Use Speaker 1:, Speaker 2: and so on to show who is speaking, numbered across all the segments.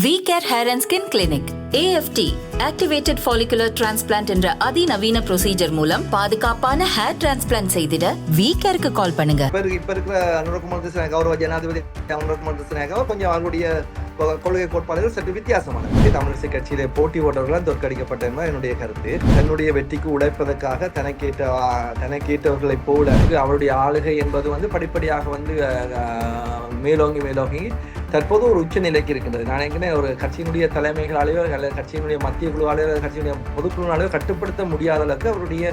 Speaker 1: V-Care Hair and Skin Clinic AFT Activated Follicular Transplant என்ற அதிநவீன procedure மூலம் பாதுகாப்பான ஹேர் டிரான்ஸ்பிளான்ட் செய்திட V-Careக்கு கால் பண்ணுங்க.
Speaker 2: இப்ப இருக்கிற அனுரகுமார் திசாநாயக்க கௌரவ ஜனாதிபதி அனுரகுமார் திசாநாயக்க கொஞ்சம் அவருடைய கொள்கை கோட்பாடுகள் சற்று வித்தியாசமானது. தமிழிசை கட்சியிலே போட்டி ஓட்டவர்களால் தோற்கடிக்கப்பட்ட என்னுடைய கருத்து. தன்னுடைய வெற்றிக்கு உழைப்பதற்காக தனக்கேற்றவர்களை போல அவருடைய ஆளுகை என்பது படிப்படியாக மேலோங்கி தற்போது ஒரு உச்ச நிலைக்கு இருக்கின்றது. நான் ஏற்கனவே ஒரு கட்சியினுடைய தலைமைகளாலேயோ கட்சியினுடைய மத்திய குழுவாலேயோ கட்சியினுடைய பொதுக்குழுவாலேயோ கட்டுப்படுத்த முடியாத அளவுக்கு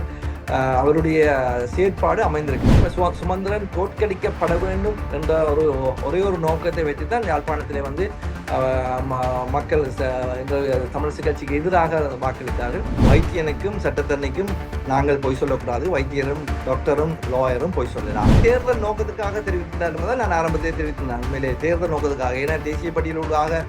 Speaker 2: அவருடைய செயற்பாடு அமைந்திருக்கு. சுமந்திரன் தோற்கடிக்கப்பட வேண்டும் என்ற ஒரே ஒரு நோக்கத்தை வைத்துத்தான் யாழ்ப்பாணத்திலே மக்கள் தமிழிசை கட்சிக்கு எதிராக வாக்களித்தார்கள். வைத்தியனுக்கும் சட்டத்தரணிக்கும் நாங்கள் பொய் சொல்லக்கூடாது, வைத்தியரும் டாக்டரும் லாயரும் பொய் சொல்லலாம். தேர்தல் நோக்கத்துக்காக தெரிவித்தார் என்பதால் நான் ஆரம்பத்தை தெரிவித்தேன். உண்மையிலே தேர்தல் நோக்கத்துக்காக, ஏன்னா தேசிய பட்டியலுக்காக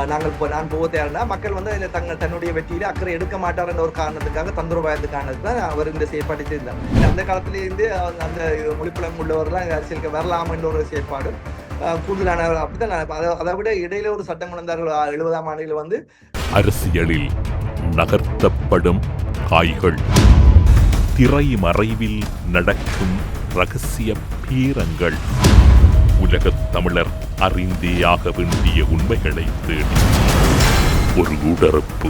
Speaker 2: நான் போக தேவைன்னா மக்கள் அதில் தன்னுடைய வெற்றியில அக்கறை எடுக்க மாட்டார் என்ற ஒரு காரணத்துக்காக தந்திரோபாயத்துக்கானது தான் அவர் இந்த செயற்பாட்டை செய்தார். அந்த காலத்திலேருந்து அந்த மொழிப்புலம் உள்ளவர்கள் அரசியலுக்கு வரலாம் என்ற ஒரு செயற்பாடு கூடுதலான அப்படித்தான். அதை விட இடையில ஒரு சட்டம் கொண்டார்கள் 70ஆம் ஆண்டில்
Speaker 3: அரசியலில் நகர்த்தப்படும் காய்கள், திரை மறைவில் நடக்கும் ரகசிய பீரங்கள், உலகத் தமிழர் அறிந்தேயாக வேண்டிய உண்மைகளை தேடி ஒரு உடறுப்பு.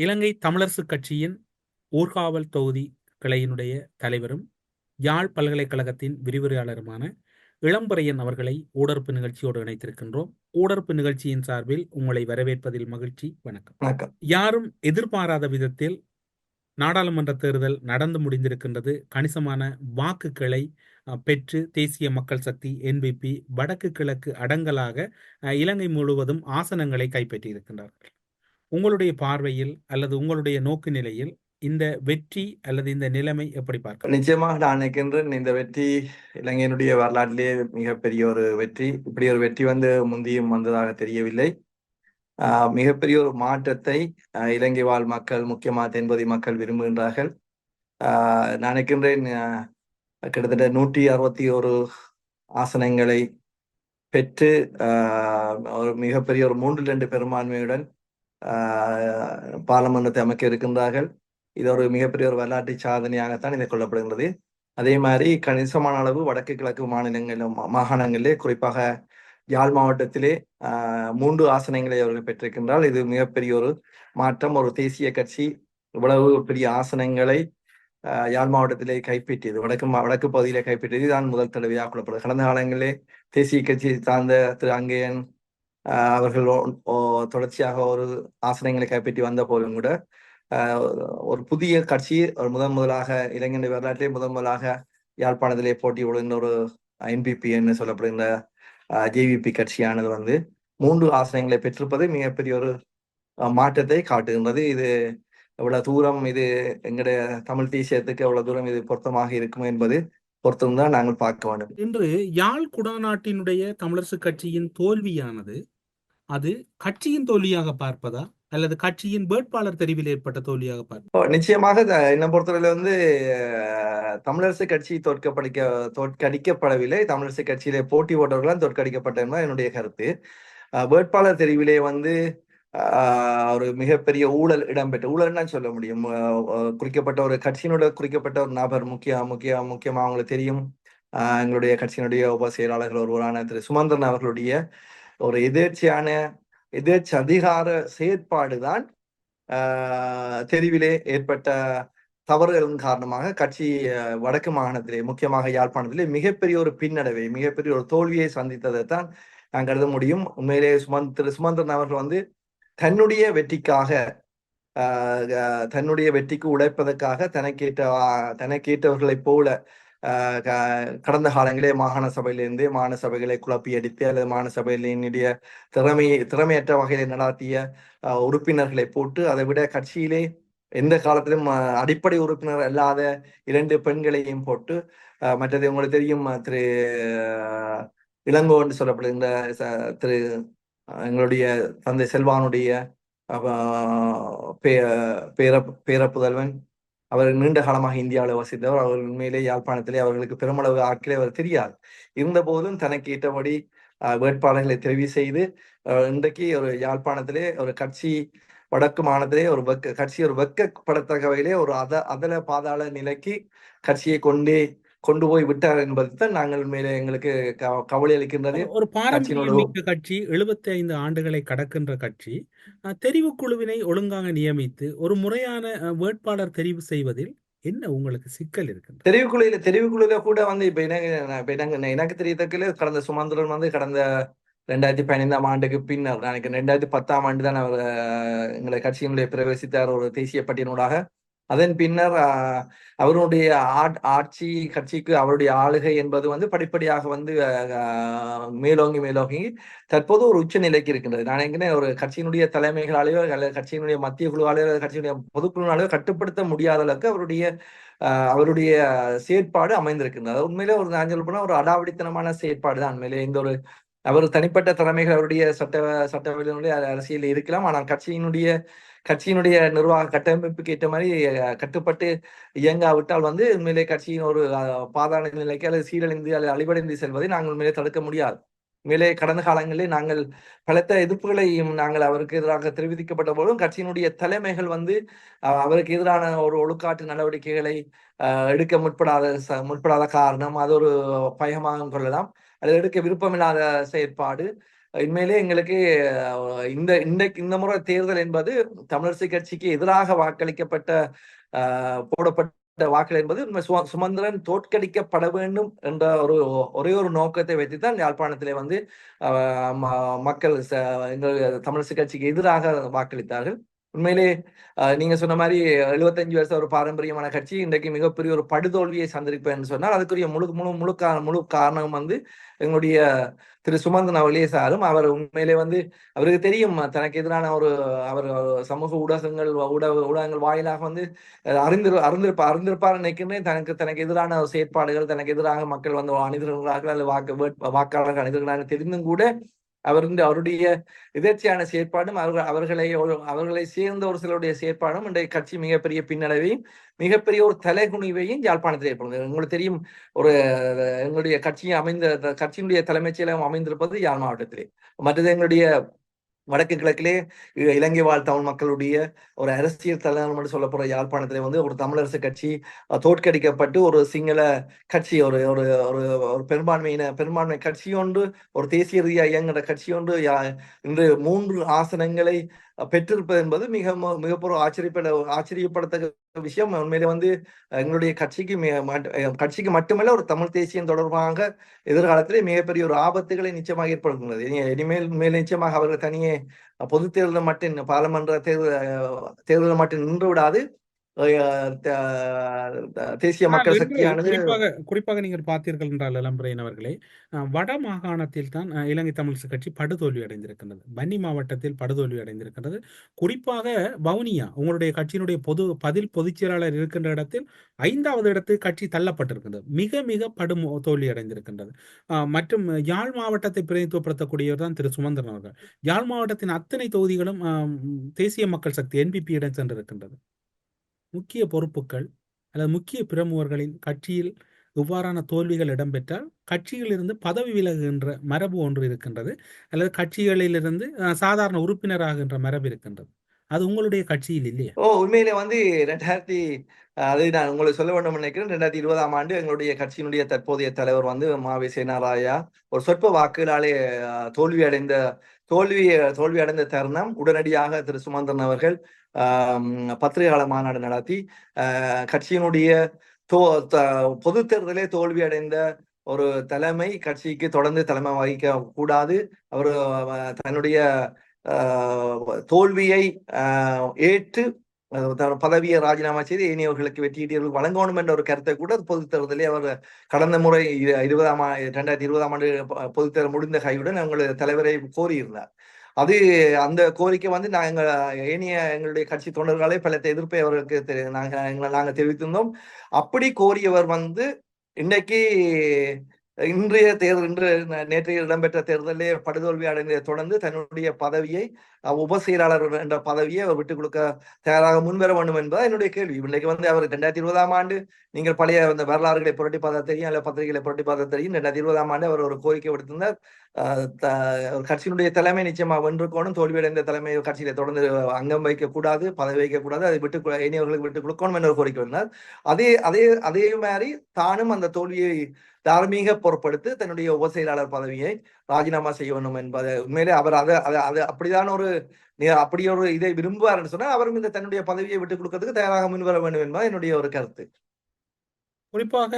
Speaker 4: இலங்கை தமிழரசு கட்சியின் ஊர்காவல் தொகுதி கிளையினுடைய தலைவரும் யாழ் பல்கலைக்கழகத்தின் விரிவுரையாளருமான இளம்பரையன் அவர்களை ஊடறுப்பு நிகழ்ச்சியோடு இணைத்திருக்கின்றோம். ஊடறுப்பு நிகழ்ச்சியின் சார்பில் உங்களை வரவேற்பதில் மகிழ்ச்சி. வணக்கம். யாரும் எதிர்பாராத விதத்தில் நாடாளுமன்ற தேர்தல் நடந்து முடிந்திருக்கின்றது. கணிசமான வாக்குகளை பெற்று தேசிய மக்கள் சக்தி NPP வடக்கு கிழக்கு அடங்கலாக இலங்கை முழுவதும் ஆசனங்களை கைப்பற்றியிருக்கின்றார்கள். உங்களுடைய பார்வையில் அல்லது உங்களுடைய நோக்கு நிலையில் இந்த வெற்றி அல்லது இந்த நிலைமை எப்படி பார்க்க?
Speaker 2: நிச்சயமாக நான் நினைக்கின்றேன், இந்த வெற்றி இலங்கையினுடைய வரலாற்றிலேயே மிகப்பெரிய ஒரு வெற்றி. இப்படி ஒரு வெற்றி முந்தியும் வந்ததாக தெரியவில்லை. மிகப்பெரிய ஒரு மாற்றத்தை இலங்கை வாழ் மக்கள், முக்கியமாக தென்பகுதி மக்கள் விரும்புகின்றார்கள். நான் நினைக்கின்றேன் கிட்டத்தட்ட 161 ஆசனங்களை பெற்று ஒரு மிகப்பெரிய ஒரு 3/2 பெரும்பான்மையுடன் பாராளுமன்றத்தை அமைக்க இருக்கின்றார்கள். இது ஒரு மிகப்பெரிய ஒரு வரலாற்று சாதனையாகத்தான் இதை கொள்ளப்படுகின்றது. அதே மாதிரி கணிசமான அளவு வடக்கு கிழக்கு மாகாணங்களிலே, குறிப்பாக யாழ் மாவட்டத்திலே 3 ஆசனங்களை அவர்கள் பெற்றிருக்கின்றால் இது மிகப்பெரிய ஒரு மாற்றம். ஒரு தேசிய கட்சி இவ்வளவு பெரிய ஆசனங்களை யாழ் மாவட்டத்திலே கைப்பற்றியது, வடக்கு பகுதியிலே கைப்பற்றியது தான் முதல் தடவையாக கொள்ளப்படுது. கடந்த காலங்களிலே தேசிய கட்சி சார்ந்த திரு அங்கையன் அவர்கள் தொடர்ச்சியாக ஒரு ஆசனங்களை கைப்பற்றி வந்த போதும் கூட ஒரு புதிய கட்சி ஒரு முதலாக இளைஞர் வரலாற்றிலே முதலாக யாழ்ப்பாணத்திலே போட்டி விடுகின்ற ஒரு NPP என்று சொல்லப்படுகின்ற JVP கட்சியானது 3 ஆசனங்களை பெற்றிருப்பது மிகப்பெரிய ஒரு மாற்றத்தை காட்டுகின்றது. இது எவ்வளவு தூரம் இது எங்களுடைய தமிழ் தேசியத்துக்கு எவ்வளவு தூரம் இது பொருத்தமாக இருக்கும் என்பது பொருத்தம்தான் நாங்கள் பார்க்க வேண்டும்.
Speaker 4: இன்று யாழ் குடாநாட்டினுடைய தமிழரசு கட்சியின் தோல்வியானது அது கட்சியின் தோல்வியாக பார்ப்பதா அல்லது கட்சியின் வேட்பாளர் தெரிவில் ஏற்பட்ட தோல்வியாக பார்ப்பதா?
Speaker 2: நிச்சயமாக என்னை பொறுத்தவரையில தமிழரசு கட்சி தோற்கடிக்கப்படவில்லை. தமிழரசு கட்சியிலே போட்டி ஓட்டவர்களால் தோற்கடிக்கப்பட்ட என்பது என்னுடைய கருத்து. வேட்பாளர் தெரிவிலே ஒரு மிகப்பெரிய ஊழல் இடம்பெற்ற ஊழல்னா சொல்ல முடியும். குறிக்கப்பட்ட ஒரு கட்சியினோட குறிக்கப்பட்ட ஒரு நபர், முக்கியமா அவங்களுக்கு தெரியும், எங்களுடைய கட்சியினுடைய உப செயலாளர்கள் ஒருவரான திரு சுமந்திரன் அவர்களுடைய ஒரு எதேர்ச்சி அதிகார செயற்பாடுதான் தெரிவிலே ஏற்பட்ட தவறுகளின் காரணமாக கட்சி வடக்கு மாகாணத்திலே, முக்கியமாக யாழ்ப்பாணத்திலே மிகப்பெரிய ஒரு பின்னடைவை, மிகப்பெரிய ஒரு தோல்வியை சந்தித்ததைத்தான் நான் கருத முடியும். உண்மையிலே திரு சுமந்திரன் அவர்கள் தன்னுடைய வெற்றிக்காக, தன்னுடைய வெற்றிக்கு உழைப்பதற்காக தனக்கேற்றவர்களை போல கடந்த காலங்களே மாகாண சபைகளை குழப்பி அடித்து அல்லது மாகாண சபையினுடைய திறமையற்ற வகையில நடாத்திய உறுப்பினர்களை போட்டு, அதை விட கட்சியிலே எந்த காலத்திலும் அடிப்படை உறுப்பினர் அல்லாத 2 பெண்களையும் போட்டு, மற்றது உங்களுக்கு தெரியும் திரு இளங்கோ என்று சொல்லப்படுகின்ற திரு எங்களுடைய தந்தை செல்வானுடைய பேரப்புதல்வன் அவர் நீண்ட காலமாக இந்தியாவில் வசித்தவர். அவர் உண்மையிலே யாழ்ப்பாணத்திலே அவர்களுக்கு பெருமளவு ஆட்களே அவர் தெரியாது. இருந்த போதும் தனக்கு ஏற்றபடி வேட்பாளர்களை தெரிவு செய்து இன்றைக்கு ஒரு யாழ்ப்பாணத்திலே ஒரு கட்சி வடக்கு மாநிலத்திலே ஒரு கட்சி ஒரு வெக்கப்படத்தக்க வகையிலே ஒரு அதல பாதாள நிலைக்கு கட்சியை கொண்டு போய் விட்டார் என்பதுதான் நாங்கள் மேலே எங்களுக்கு கவலை அளிக்கின்றது.
Speaker 4: ஒரு பாரம்பரியம் மிக்க கட்சி, 75 ஆண்டுகளை கடக்கின்ற கட்சி, தெரிவு குழுவினை ஒழுங்காக நியமித்து ஒரு முறையான வேட்பாளர் தெரிவு செய்வதில் என்ன உங்களுக்கு சிக்கல் இருக்கு?
Speaker 2: தெரிவுக்குழுல கூட வந்து இப்ப எனக்கு தெரியத்தக்கல கடந்த சுமந்திரன் வந்து கடந்த 2015ஆம் ஆண்டுக்கு பின்னர் நினைக்கிறேன் 2010ஆம் ஆண்டு தான் அவர் எங்களை கட்சியினுடைய பிரவேசித்தார் ஒரு தேசிய பட்டியலூடாக. அதன் பின்னர் அவருடைய ஆட்சி கட்சிக்கு அவருடைய ஆளுகை என்பது வந்து படிப்படியாக வந்து மேலோங்கி தற்போது ஒரு உச்ச நிலைக்கு இருக்கின்றது. நான் நினைக்கிறேன் ஒரு கட்சியினுடைய தலைமைகளாலேயோ அல்லது கட்சியினுடைய மத்திய குழுவாலேயோ கட்சியினுடைய பொதுக்குழுவாலேயோ கட்டுப்படுத்த முடியாத அளவுக்கு அவருடைய செயற்பாடு அமைந்திருக்கின்றது. உண்மையிலே ஒரு நான் சொல்ல போனா ஒரு அடாவடித்தனமான செயற்பாடு தான். உண்மையிலே இந்த ஒரு அவர் தனிப்பட்ட திறமைகள் அவருடைய சட்டவினுடைய அரசியல் இருக்கலாம். ஆனால் கட்சியினுடைய நிர்வாக கட்டமைப்புக்கு ஏற்ற மாதிரி கட்டுப்பட்டு இயங்காவிட்டால் வந்து உண்மையிலே கட்சியின் ஒரு பாதாள நிலைக்கு அல்லது சீரழிந்து அல்லது அழிவடைந்து செல்வதை நாங்கள் உண்மையிலே தடுக்க முடியாது. உண்மையிலே கடந்த காலங்களில் நாங்கள் பலத்த எதிர்ப்புகளையும் நாங்கள் அவருக்கு எதிராக தெரிவிக்கப்பட்ட போதும் கட்சியினுடைய தலைமைகள் வந்து அவருக்கு எதிரான ஒரு ஒழுக்காற்று நடவடிக்கைகளை எடுக்க முற்படாத காரணம் அது ஒரு பயமாக கொள்ளலாம். அதை எடுக்க விருப்பமில்லாத செயற்பாடு. உண்மையிலே எங்களுக்கு இந்த முறை தேர்தல் என்பது தமிழரசு கட்சிக்கு எதிராக வாக்களிக்கப்பட்ட போடப்பட்ட வாக்கள் என்பது சுமந்திரன் தோற்கடிக்கப்பட வேண்டும் என்ற ஒரே ஒரு நோக்கத்தை வைத்துத்தான் யாழ்ப்பாணத்திலே வந்து மக்கள் எங்கள் தமிழரசு கட்சிக்கு எதிராக வாக்களித்தார்கள். உண்மையிலே நீங்க சொன்ன மாதிரி 75 வருஷம் ஒரு பாரம்பரியமான கட்சி இன்றைக்கு மிகப்பெரிய ஒரு படுதோல்வியை சந்திருப்பேன்னு சொன்னால் அதுக்குரிய முழு காரணம் வந்து எங்களுடைய திரு சுமந்திரன் அவர்களே சாரும். அவர் உண்மையிலே வந்து அவருக்கு தெரியும் தனக்கு எதிரான அவர் சமூக ஊடகங்கள் வாயிலாக வந்து அறிந்திருப்பார் நினைக்கின்றேன். தனக்கு எதிரான செயற்பாடுகள் தனக்கு எதிராக மக்கள் வந்து அணிந்திருக்கிறார்கள் அல்லது வாக்காளர்கள் அணிந்திருக்கிறார்கள் தெரிந்தும் கூட அவருடைய எதிர்ச்சியான செயற்பாடும் அவர்களை சேர்ந்த ஒரு சிலருடைய செயற்பாடும் இன்றைய கட்சி மிகப்பெரிய பின்னடைவையும் மிகப்பெரிய ஒரு தலைகுனிவையும் யாழ்ப்பாணத்தில் ஏற்படுது. உங்களுக்கு தெரியும் எங்களுடைய கட்சியினுடைய தலைமைச் செயலகம் அமைந்திருப்பது யாழ் மாவட்டத்திலே. மற்றது எங்களுடைய வடக்கு கிழக்கிலே இலங்கை வாழ் தமிழ் மக்களுடைய ஒரு அரசியல் தலைநகரம் என்று சொல்லப்படுற யாழ்ப்பாணத்திலே வந்து ஒரு தமிழரசு கட்சி தோற்கடிக்கப்பட்டு ஒரு சிங்கள கட்சி ஒரு பெரும்பான்மை கட்சி ஒன்று ஒரு தேசிய ரீதியாக இயங்குகிற கட்சி ஒன்று இன்று 3 ஆசனங்களை பெற்றிருப்பது என்பது மிகப்பெரிய ஆச்சரியப்படத்தக்க விஷயம். உண்மையிலே வந்து எங்களுடைய கட்சிக்கு மட்டுமல்ல ஒரு தமிழ் தேசியம் தொடர்பாக எதிர்காலத்திலே மிகப்பெரிய ஒரு ஆபத்துகளை நிச்சயமாக ஏற்படுத்துகிறது. இனிமேல் நிச்சயமாக அவர்கள் தனியே பொது தேர்தல் மட்டும் பாராளுமன்ற தேர்தல் மட்டும் நின்று விடாது. தேசிய மக்கள் சக்தியானது
Speaker 4: குறிப்பாக நீங்கள் பார்த்தீர்கள் என்றால் இளம்பரையன் அவர்களே, வட மாகாணத்தில் தான் இலங்கை தமிழரசு கட்சி படுதோல்வி அடைந்திருக்கின்றது. வன்னி மாவட்டத்தில் படுதோல்வி அடைந்திருக்கின்றது. குறிப்பாக வவுனியா உங்களுடைய கட்சியினுடைய பொதுச் செயலாளர் இருக்கின்ற இடத்தில் 5வது இடத்துக்கு கட்சி தள்ளப்பட்டிருக்கின்றது. மிக மிக தோல்வி அடைந்திருக்கின்றது. மற்றும் யாழ் மாவட்டத்தை பிரதிநிதித்துவப்படுத்தக்கூடியவர் தான் திரு சுமந்திரன் அவர்கள். யாழ் மாவட்டத்தின் அத்தனை தொகுதிகளும் தேசிய மக்கள் சக்தி NPP-இடம் சென்றிருக்கின்றது. முக்கிய பொறுப்புகள் அல்லது முக்கிய பிரமுகர்களின் கட்சியில் இவ்வாறான தோல்விகள் இடம்பெற்றால் கட்சியிலிருந்து பதவி விலகுகின்ற மரபு ஒன்று இருக்கின்றது, அல்லது கட்சிகளிலிருந்து சாதாரண உறுப்பினராகின்ற மரபு இருக்கின்றது. அது உங்களுடைய கட்சியில் இல்லையா?
Speaker 2: உண்மையிலே வந்து அதை நான் உங்களுக்கு சொல்ல வேண்டும் நினைக்கிறேன். 2020ஆம் ஆண்டு எங்களுடைய கட்சியினுடைய தற்போதைய தலைவர் வந்து மாவி சேனாராயா ஒரு சொற்ப வாக்குகளாலே தோல்வி அடைந்த தருணம் உடனடியாக திரு சுமந்திரன் அவர்கள் பத்திரிகையாளர் மாநாடு நடத்தி கட்சியினுடைய பொது தேர்தலே தோல்வி அடைந்த ஒரு தலைமை கட்சிக்கு தொடர்ந்து தலைமை வகிக்க கூடாது, அவர் தன்னுடைய தோல்வியை ஏற்று பதவியை ராஜினாமா செய்து ஏனையவர்களுக்கு வெற்றியீட்டியர்கள் வழங்கணும் என்ற ஒரு கருத்தை கூட பொது தேர்தலே அவர் கடந்த முறை 2020ஆம் ஆண்டு பொது தேர்தல் முடிந்த கையுடன் அவங்களுடைய தலைவரை கோரியிருந்தார். அந்த கோரிக்கை வந்து எங்களுடைய கட்சி தொண்டர்களே பலத்த எதிர்ப்பை அவர்களுக்கு நாங்கள் தெரிவித்திருந்தோம். அப்படி கோரியவர் வந்து நேற்றைய இடம்பெற்ற தேர்தலே படுதோல்வி அடைந்ததை தொடர்ந்து தன்னுடைய பதவியை உப செயலாளர் என்ற பதவியை அவர் விட்டுக் கொடுக்க தயாராக முன்வர வேண்டும் என்பது என்னுடைய கேள்வி. இன்றைக்கு வந்து அவர் 2020ஆம் ஆண்டு நீங்கள் பழைய அந்த வரலாறுகளை புரட்டி பார்த்தா தெரியும், அல்ல பத்திரிகைகளை புரட்டி பார்த்தா தெரியும். 2020ஆம் ஆண்டு அவர் ஒரு கோரிக்கை விடுத்திருந்தார். கட்சியினுடைய தலைமை நிச்சயமா வென்றுக்கணும், தோல்வியடைந்த தலைமை கட்சியில தொடர்ந்து அங்கம் வைக்கக்கூடாது, பதவி வைக்கக்கூடாது, அதை விட்டு இனியவர்களுக்கு விட்டுக் கொடுக்கணும் என்ற ஒரு கோரிக்கை விடுத்தார். அதே மாதிரி தானும் அந்த தோல்வியை தார்மீக பொறுப்படுத்தி தன்னுடைய உப செயலாளர் பதவியை ராஜினாமா செய்ய வேண்டும் என்பதை உண்மையிலே அவர் அதை அப்படிதான் அப்படி ஒரு இதை விரும்புவார் என்று சொன்னால் அவரும் இந்த தன்னுடைய பதவியை விட்டுக் கொடுக்கிறதுக்கு தயாராக முன்வர வேண்டும் என்பது என்னுடைய ஒரு கருத்து.
Speaker 4: குறிப்பாக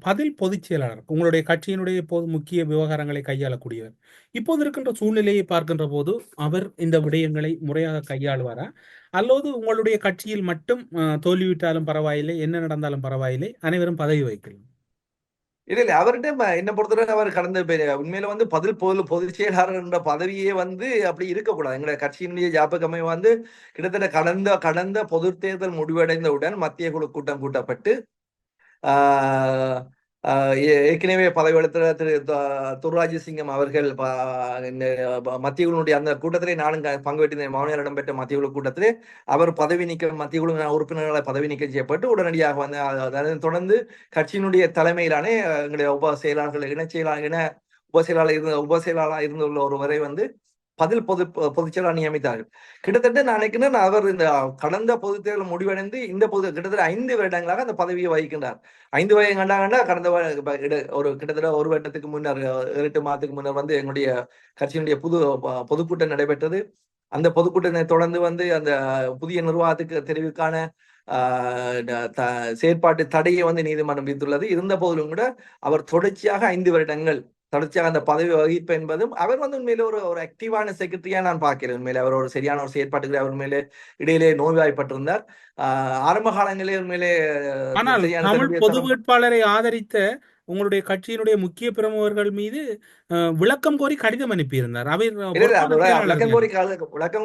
Speaker 4: பதில் பொதுச் செயலாளர் உங்களுடைய கட்சியினுடைய இப்போது முக்கிய விவகாரங்களை கையாளக்கூடியவர். இப்போது இருக்கின்ற சூழ்நிலையை பார்க்கின்ற போது அவர் இந்த விடயங்களை முறையாக கையாளுவாரா, அல்லது உங்களுடைய கட்சியில் மட்டும் தோல்விவிட்டாலும் பரவாயில்லை, என்ன நடந்தாலும் பரவாயில்லை, அனைவரும் பதவி வைக்கலாம்?
Speaker 2: இல்ல அவர்கிட்ட என்ன பொறுத்தவரை அவர் கடந்த உண்மையில வந்து பொதுச் செயலாளர் என்ற பதவியே வந்து அப்படி இருக்கக்கூடாது. எங்களுடைய கட்சியினுடைய ஜாபகமை வந்து கிட்டத்தட்ட கடந்த பொது தேர்தல் முடிவடைந்தவுடன் மத்திய குழு கூட்டம் கூட்டப்பட்டு ஏற்கனவே பதவியெடுத்த திரு துர்ராஜ் சிங்கம் அவர்கள் மத்திய குழுடைய அந்த கூட்டத்திலே நானும் பங்கு பெற்றிருந்தேன். மௌனியார் இடம்பெற்ற மத்திய குழு கூட்டத்திலே அவர் பதவி நீக்கம், மத்திய குழு உறுப்பினர்களை பதவி நீக்கம் செய்யப்பட்டு உடனடியாக வந்து அதை தொடர்ந்து கட்சியினுடைய தலைமையிலான எங்களுடைய உப செயலாளர் உப செயலாளர் இருந்துள்ள ஒருவரை வந்து பொதுச் செயலாளர் நியமித்தார்கள். கிட்டத்தட்ட நான் நினைக்கிறேன் அவர் இந்த கடந்த பொதுத் தேர்தல் முடிவடைந்து இந்த கிட்டத்தட்ட 5 வருடங்களாக அந்த பதவியை வகிக்கின்றார். 5 வருடம் கண்டாங்கன்னா கடந்த கிட்டத்தட்ட ஒரு வருடத்துக்கு முன்னர் 8 மாதத்துக்கு முன்னர் வந்து எங்களுடைய கட்சியினுடைய பொதுக்கூட்டம் நடைபெற்றது. அந்த பொதுக்கூட்டத்தை தொடர்ந்து வந்து அந்த புதிய நிர்வாகத்துக்கு தெரிவுக்கான செயற்பாட்டு தடையை வந்து நீதிமன்றம் விதித்துள்ளது. இருந்த போதிலும் கூட அவர் தொடர்ச்சியாக 5 வருடங்கள் தொடர்ச்சியாக அந்த பதவி வகிப்பு என்பதும் அவர் வந்து உண்மையில ஒரு ஆக்டிவான செக்ரட்டரியா நான் பார்க்கிறேன். உண்மையில அவர் ஒரு சரியான ஒரு செயற்பாட்டுக்கு அவர் உண்மையிலே இடையிலே நோய்வாய்ப்பட்டிருந்தார். ஆரம்ப கால நிலையில் உண்மையிலே
Speaker 4: ஆனால் தமிழ் பொது வேட்பாளரை ஆதரித்த உங்களுடைய கட்சியினுடைய முக்கிய பிரமுகர்கள் மீது விளக்கம் கோரி கடிதம் அனுப்பியிருந்தார்.
Speaker 2: விளக்கம்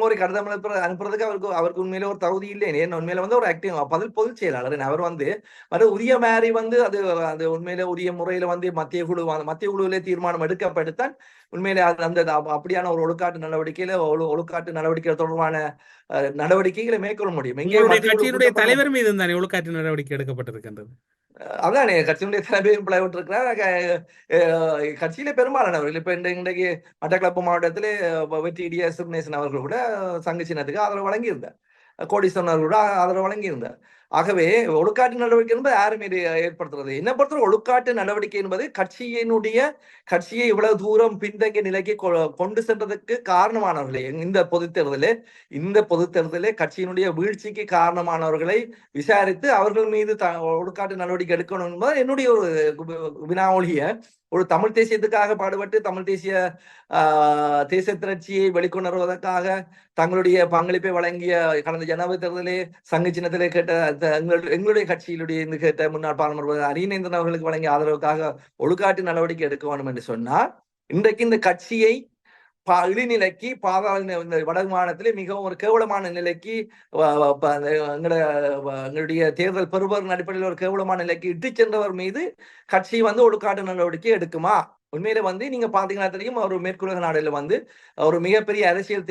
Speaker 2: கோரி கடிதம் அனுப்புறதுக்கு அவருக்கு உண்மையில ஒரு தகுதி இல்லை. உண்மையில வந்து ஒரு ஆக்டிவ் பொதுச் செயலாளர் அவர் வந்து உரிய மாதிரி வந்து அது உண்மையில உரிய முறையில வந்து மத்திய குழுவிலே தீர்மானம் எடுக்கப்பட்டுத்தான் உண்மையிலே அந்த அப்படியான ஒரு ஒழுக்காட்டு நடவடிக்கைகள் தொடர்பான நடவடிக்கைகளை மேற்கொள்ள முடியும்.
Speaker 4: கட்சியினுடைய தலைவர் மீது தானே ஒழுக்காட்டு நடவடிக்கை எடுக்கப்பட்டிருக்கின்றது.
Speaker 2: அதான் கட்சியினுடைய தலைமையும் பிளவிட்டிருக்கிறார். கட்சியில பெரும்பாலானவர்கள் இப்ப இன்றைக்கு மட்டக்களப்பு மாவட்டத்திலே வெற்றி இடிய சிறுநேசன் அவர்கள் கூட சங்கு சின்னத்துக்கு ஆதரவு வழங்கியிருந்தார். கோடீஸ்வரன் அவர்கள் கூட ஆதரவு வழங்கியிருந்தார். ஆகவே ஒழுக்காட்டு நடவடிக்கை என்பது யாரும் இது ஏற்படுத்துறது. என்ன பொறுத்தவரை ஒழுக்காட்டு நடவடிக்கை என்பது கட்சியை இவ்வளவு தூரம் பின்தங்கிய நிலைக்கு கொண்டு சென்றதுக்கு காரணமானவர்களே இந்த பொதுத் தேர்தலே கட்சியினுடைய வீழ்ச்சிக்கு காரணமானவர்களை விசாரித்து அவர்கள் மீது ஒழுக்காட்டு நடவடிக்கை எடுக்கணும் என்பது என்னுடைய ஒரு வினாவொலிய. ஒரு தமிழ் தேசியத்துக்காக பாடுபட்டு தமிழ் தேசிய திரட்சியை வெளிக்கொணர்வதற்காக தங்களுடைய பங்களிப்பை வழங்கிய கடந்த ஜனாதிபதி தேர்தலே சங்கு சின்னத்திலே கேட்ட எங்களுடைய கட்சியிலுடைய கேட்ட முன்னாள் பாராளுமன்ற அரியநேந்திரன் அவர்களுக்கு வழங்கிய ஆதரவுக்காக ஒழுக்காட்டு நடவடிக்கை எடுக்க வேண்டும் என்று சொன்னால் இன்றைக்கு இந்த கட்சியை இழிநிலைக்கு வடக்கு மாநிலத்திலே மிகவும் ஒரு கேவலமான நிலைக்கு எங்களுடைய தேர்தல் பெறுபவர் அடிப்படையில் ஒரு கேவலமான நிலைக்கு இட்டு சென்றவர் மீது கட்சி வந்து ஒழுக்காட்டு நடவடிக்கை எடுக்குமா? உண்மையில வந்து நீங்க பாத்தீங்கன்னா தெரியும், ஒரு மேற்குலக நாடுல வந்து ஒரு மிகப்பெரிய அரசியல்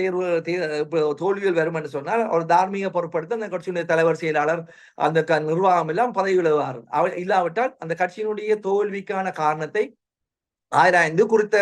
Speaker 2: தோல்வியில் வரும் என்று சொன்னால் ஒரு தார்மீக பொறுப்படுத்த அந்த கட்சியினுடைய தலைவர் செயலாளர் அந்த நிர்வாகம் எல்லாம் பதவி விலகுவார். இல்லாவிட்டால் அந்த கட்சியினுடைய தோல்விக்கான காரணத்தை ஆராய்ந்து குறித்த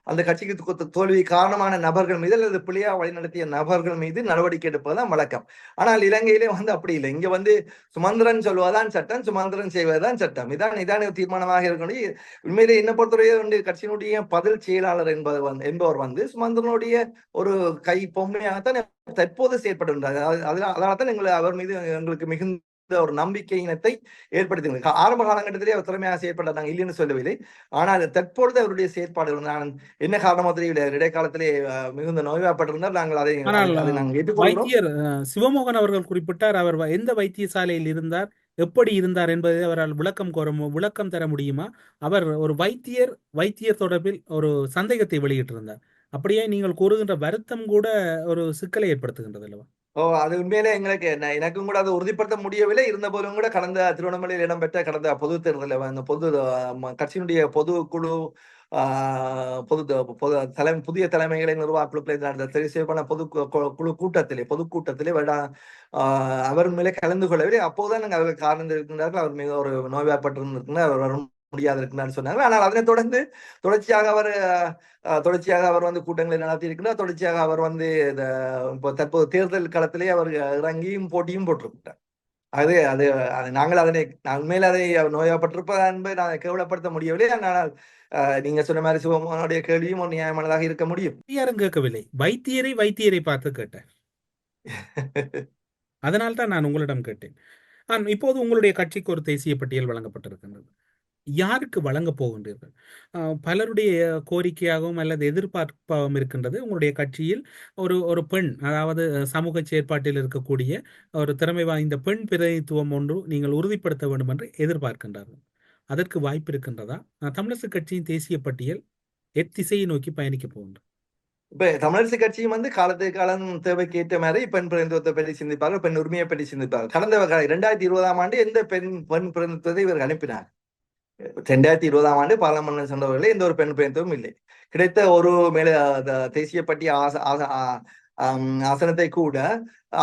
Speaker 2: அந்த கட்சிக்கு தோல்வி காரணமான நபர்கள் மீது அல்லது பிள்ளையா வழிநடத்திய நபர்கள் மீது நடவடிக்கை எடுப்பதுதான் வழக்கம். ஆனால் இலங்கையிலே வந்து அப்படி இல்லை. இங்க வந்து சுமந்திரன் சொல்வதுதான் சட்டம், சுமந்திரன் செய்வதுதான் சட்டம். இதான் தீர்மானமாக இருக்கணும். உண்மையிலே என்ன பொறுத்தவரையே கட்சியினுடைய பதில் செயலாளர் என்பவர் வந்து சுமந்திரனுடைய ஒரு கை பொம்மையாகத்தான் தற்போது செயற்படுகின்றார். அதனால்தான் அவர் மீது எங்களுக்கு மிகுந்த ஒரு நம்பிக்கையினத்தை ஏற்படுத்தி ஆரம்ப காலகட்டத்திலே அவர் திறமையாக செயற்பட்டார், நாங்கள் இல்லைன்னு சொல்லவில்லை. ஆனால் தற்பொழுது அவருடைய செயற்பாடுகள் நான் என்ன காரணமோ தெரியவில்லை, இடைக்காலத்திலே மிகுந்த நோய்வாய்ப்பட்டிருந்தார். நாங்கள் அதை நாங்கள்
Speaker 4: வைத்தியர் சிவமோகன் அவர்கள் குறிப்பிட்டார். அவர் எந்த வைத்தியசாலையில் இருந்தார், எப்படி இருந்தார் என்பதை அவரால் விளக்கம் தர முடியுமா? அவர் ஒரு வைத்தியர் தொடர்பில் ஒரு சந்தேகத்தை வெளியிட்டிருந்தார். அப்படியே நீங்கள் கூறுகின்ற வருத்தம் கூட ஒரு சிக்கலை ஏற்படுத்துகின்றது அல்லவா?
Speaker 2: அது உண்மையிலே எங்களுக்கு எனக்கும் கூட அதை உறுதிப்படுத்த முடியவில்லை. இருந்த போதும் கூட கடந்த திருவண்ணாமலையில் இடம்பெற்ற கடந்த பொது தேர்தலில் அந்த கட்சியினுடைய பொதுக்குழு புதிய தலைமைகளை நிர்வாகக்குழுக்களை நடந்த தெரிவு செய்யப்பட்ட பொதுக்கூட்டத்திலே அவர் மேலே கலந்து கொள்ளவில்லை. அப்போதுதான் நாங்கள் அவர்கள் காரணம் இருக்கின்றார்கள். அவர் மிக ஒரு நோய்வாய்ப்பட்டிருக்கிறார், அவர் வர முடியாது இருக்கிறார் சொன்னாங்க. ஆனால் அதனை தொடர்ச்சியாக அவர் வந்து கூட்டங்களை நடத்தி இருக்கிறார். தொடர்ச்சியாக அவர் வந்து இப்போ தற்போது தேர்தல் களத்திலே அவர் இறங்கியும் போட்டியும் போட்டிருக்கிறார். நாங்கள் உண்மையில் அதை நோய்வாய்ப்பட்டிருப்பதா என்பதை நான் கேவலப்படுத்த முடியவில்லை. ஆனால் நீங்க சொன்ன மாதிரி சிவமோகனுடைய கேள்வியும் ஒரு நியாயமானதாக இருக்க முடியும்.
Speaker 4: யாரும் கேட்கவில்லை, வைத்தியரை பார்த்து கேட்டேன். அதனால்தான் நான் உங்களிடம் கேட்டேன். இப்போது உங்களுடைய கட்சிக்கு ஒரு தேசிய பட்டியல் வழங்கப்பட்டிருக்கின்றது. யாருக்கு வழங்கப் போகின்றீர்கள்? பலருடைய கோரிக்கையாகவும் அல்லது எதிர்பார்ப்பாகவும் இருக்கின்றது, உங்களுடைய கட்சியில் ஒரு பெண், அதாவது சமூக செயற்பாட்டில் இருக்கக்கூடிய ஒரு திறமை வாய்ந்த பெண் பிரதிநிதித்துவம் ஒன்று நீங்கள் உறுதிப்படுத்த வேண்டும் என்று எதிர்பார்க்கின்றார்கள். அதற்கு வாய்ப்பு இருக்கின்றதா? தமிழரசு கட்சியின் தேசிய பட்டியல் எத்திசையை நோக்கி பயணிக்க போகின்றது?
Speaker 2: இப்ப தமிழரசு கட்சியும் வந்து காலத்துக்கு காலம் தேவைக்கு ஏற்ற மாதிரி பெண் பிரதிநிதித்துவத்தை பற்றி சிந்திப்பார்கள், பெண் உரிமையை பற்றி சிந்திப்பார்கள். கடந்த 2020ஆம் ஆண்டு எந்த பெண் பிரதிநிதித்துவத்தை இவர்கள் அனுப்பினார்? 2020ஆம் ஆண்டு பார்லமெண்ட் சென்றவர்களே எந்த ஒரு பெண் பிரதிநிதித்துவம் இல்லை. கிடைத்த ஒரு மேல தேசிய பட்டிய ஆசனத்தை கூட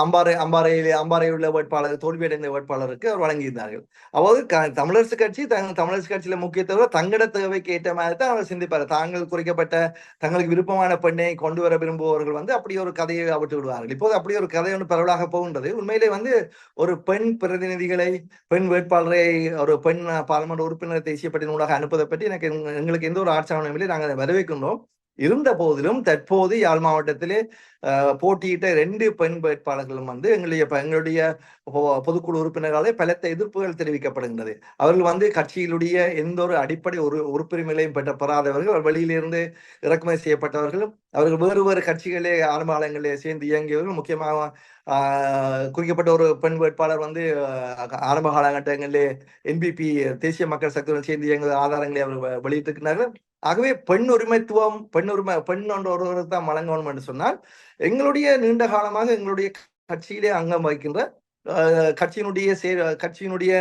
Speaker 2: அம்பாறையில் உள்ள வேட்பாளர், தோல்வியடைந்த வேட்பாளருக்கு அவர் வழங்கியிருந்தார்கள். அதாவது தமிழரசு கட்சியில முக்கியத்துவம் தங்கட தேவைக்கு ஏற்ற மாதிரி தான் அவர் சிந்திப்பார். தங்களுக்கு விருப்பமான பெண்ணை கொண்டு வர விரும்புபவர்கள் வந்து அப்படி ஒரு கதையை விட்டு விடுவார்கள். இப்போது அப்படி ஒரு கதை ஒன்று பரவலாக போகின்றது. உண்மையிலே வந்து ஒரு பெண் பிரதிநிதிகளை, பெண் வேட்பாளரை, ஒரு பெண் பார்லிமெண்ட் உறுப்பினர் தேசிய பட்டியல் ஊடாக அனுப்புவதை பற்றி எங்களுக்கு எந்த ஒரு ஆட்சேபனையும் இல்லை. நாங்கள் அதை வரவேற்கின்றோம். இருந்த போதிலும் தற்போது யாழ் மாவட்டத்திலே போட்டியிட்ட 2 பெண் வேட்பாளர்களும் வந்து எங்களுடைய பொதுக்குழு உறுப்பினர்களாலே பலத்த எதிர்ப்புகள் தெரிவிக்கப்படுகின்றது. அவர்கள் வந்து கட்சியிலுடைய எந்த ஒரு அடிப்படை உறுப்புரிமைகளையும் பெறாதவர்கள், வெளியிலிருந்து இறக்குமதி செய்யப்பட்டவர்களும், அவர்கள் வேறு கட்சிகளே ஆரம்ப காலங்களிலே சேர்ந்து இயங்கியவர்கள். முக்கியமாக குறிக்கப்பட்ட ஒரு பெண் வேட்பாளர் வந்து ஆரம்ப காலகட்டங்களிலே என்பிபி தேசிய மக்கள் சக்தியுடன் சேர்ந்து இயங்குவ ஆதாரங்களை அவர்கள் வெளியிட்டிருக்கிறார்கள். ஆகவே பெண் பெண் ஒருவருக்கு தான் வழங்கணும் என்று சொன்னால், எங்களுடைய நீண்ட காலமாக எங்களுடைய கட்சியிலே அங்கம் வகிக்கின்ற கட்சியினுடைய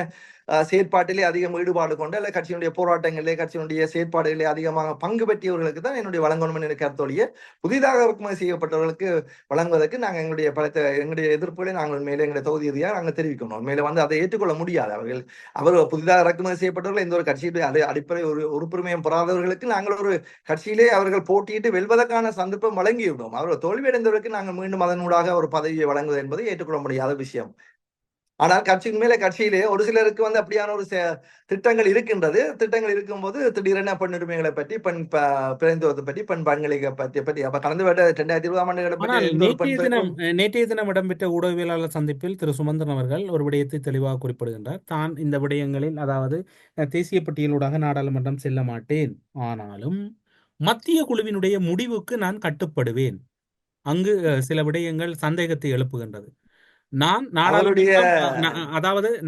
Speaker 2: செயற்பாட்டிலே அதிகம் ஈடுபாடு கொண்டு, அல்ல கட்சியினுடைய போராட்டங்களிலே, கட்சியினுடைய செயற்பாடுகளிலே அதிகமாக பங்கு பெற்றியவர்களுக்கு தான் என்னுடைய வழங்கணும் என்ற கருத்தோடைய புதிதாக இறக்குமதி செய்யப்பட்டவர்களுக்கு வழங்குவதற்கு நாங்கள் எங்களுடைய எதிர்ப்புகளை நாங்கள் மேலே எங்களுடைய தொகுதி ரீதியாக நாங்கள் தெரிவிக்கணும். மேலே வந்து அதை ஏற்றுக்கொள்ள முடியாது. அவர் புதிதாக இறக்குமதி செய்யப்பட்டவர்கள் எந்த ஒரு கட்சியுடைய அடிப்படை உறுப்புரிமையும் பெறாதவர்களுக்கு நாங்கள் ஒரு கட்சியிலே அவர்கள் போட்டியிட்டு வெல்வதற்கான சந்தர்ப்பம் வழங்கிவிடும். அவர்கள் தோல்வியடைந்தவர்களுக்கு நாங்கள் மீண்டும் அதனூடாக ஒரு பதவியை வழங்குவது என்பதை ஏற்றுக்கொள்ள முடியாத விஷயம். ஆனால் கட்சியிலே ஒரு சிலருக்கு வந்து அப்படியான ஒரு திட்டங்கள் இருக்கும்போது திடீரென பெண் உரிமைகளை பற்றி, பெண் பிரதிநிதித்துவத்தை பற்றி, பெண் பங்களிப்பை பற்றி அப்ப கடந்து 2020ஆம் ஆண்டு
Speaker 4: நேற்றைய தினம் இடம்பெற்ற ஊடகவியலாளர் சந்திப்பில் திரு சுமந்திரன் அவர்கள் ஒரு விடயத்தை தெளிவாக குறிப்பிடுகின்றார். தான் இந்த விடயங்களில், அதாவது தேசிய பட்டியலூடாக நாடாளுமன்றம் செல்ல மாட்டேன், ஆனாலும் மத்திய குழுவினுடைய முடிவுக்கு நான் கட்டுப்படுவேன். அங்கு சில விடயங்கள் சந்தேகத்தை எழுப்புகின்றது.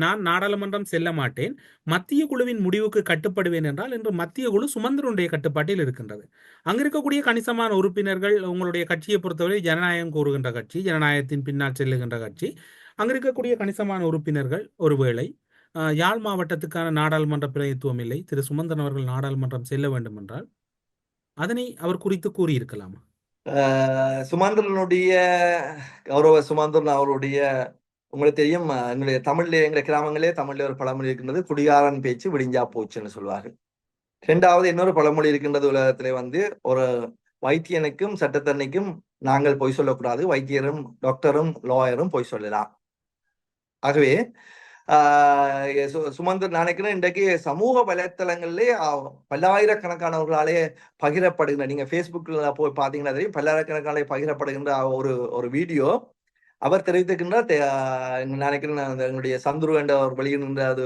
Speaker 4: நான் நாடாளுமன்றம் செல்ல மாட்டேன், மத்திய குழுவின் முடிவுக்கு கட்டுப்படுவேன் என்றால், இன்று மத்திய குழு சுமந்திரனுடைய கட்டுப்பாட்டில் இருக்கின்றது. அங்க இருக்கக்கூடிய கணிசமான உறுப்பினர்கள், உங்களுடைய கட்சியை பொறுத்தவரை ஜனநாயகம் கூறுகின்ற கட்சி, ஜனநாயகத்தின் பின்னால் செல்லுகின்ற கட்சி, அங்க இருக்கக்கூடிய கணிசமான உறுப்பினர்கள் ஒருவேளை யாழ் மாவட்டத்துக்கான நாடாளுமன்ற பிரதிநிதித்துவம் இல்லை, திரு சுமந்திரன் அவர்கள் நாடாளுமன்றம் செல்ல வேண்டும் என்றால் அதனை அவர் குறித்து கூறியிருக்கலாமா?
Speaker 2: சுமந்திரன் அவருடைய உங்களுக்கு தெரியும், எங்களுடைய கிராமங்களே தமிழ்ல ஒரு பழமொழி இருக்கின்றது, குடிகாரன் பேச்சு விடிஞ்சா போச்சுன்னு சொல்வார்கள். 2வது இன்னொரு பழமொழி இருக்கின்றது உலகத்திலே வந்து, ஒரு வைத்தியனுக்கும் சட்டத்தரணிக்கும் நாங்கள் பொய் சொல்லக்கூடாது, வைத்தியரும் டாக்டரும் லாயரும் பொய் சொல்லலாம். ஆகவே சுமந்திரன் நினைக்கிறேன், இன்றைக்கு சமூக வலைத்தளங்களிலே பல்லாயிரக்கணக்கானவர்களாலே பகிரப்படுகின்ற, நீங்க Facebookல போய் பாத்தீங்கன்னா தெரியும், பல்லாயிரக்கணக்கான பகிரப்படுகின்ற ஒரு வீடியோ அவர் தெரிவித்திருக்கின்றார். நினைக்கிறேன் எங்களுடைய சந்துரு என்ற ஒரு வெளியிடுகின்ற அது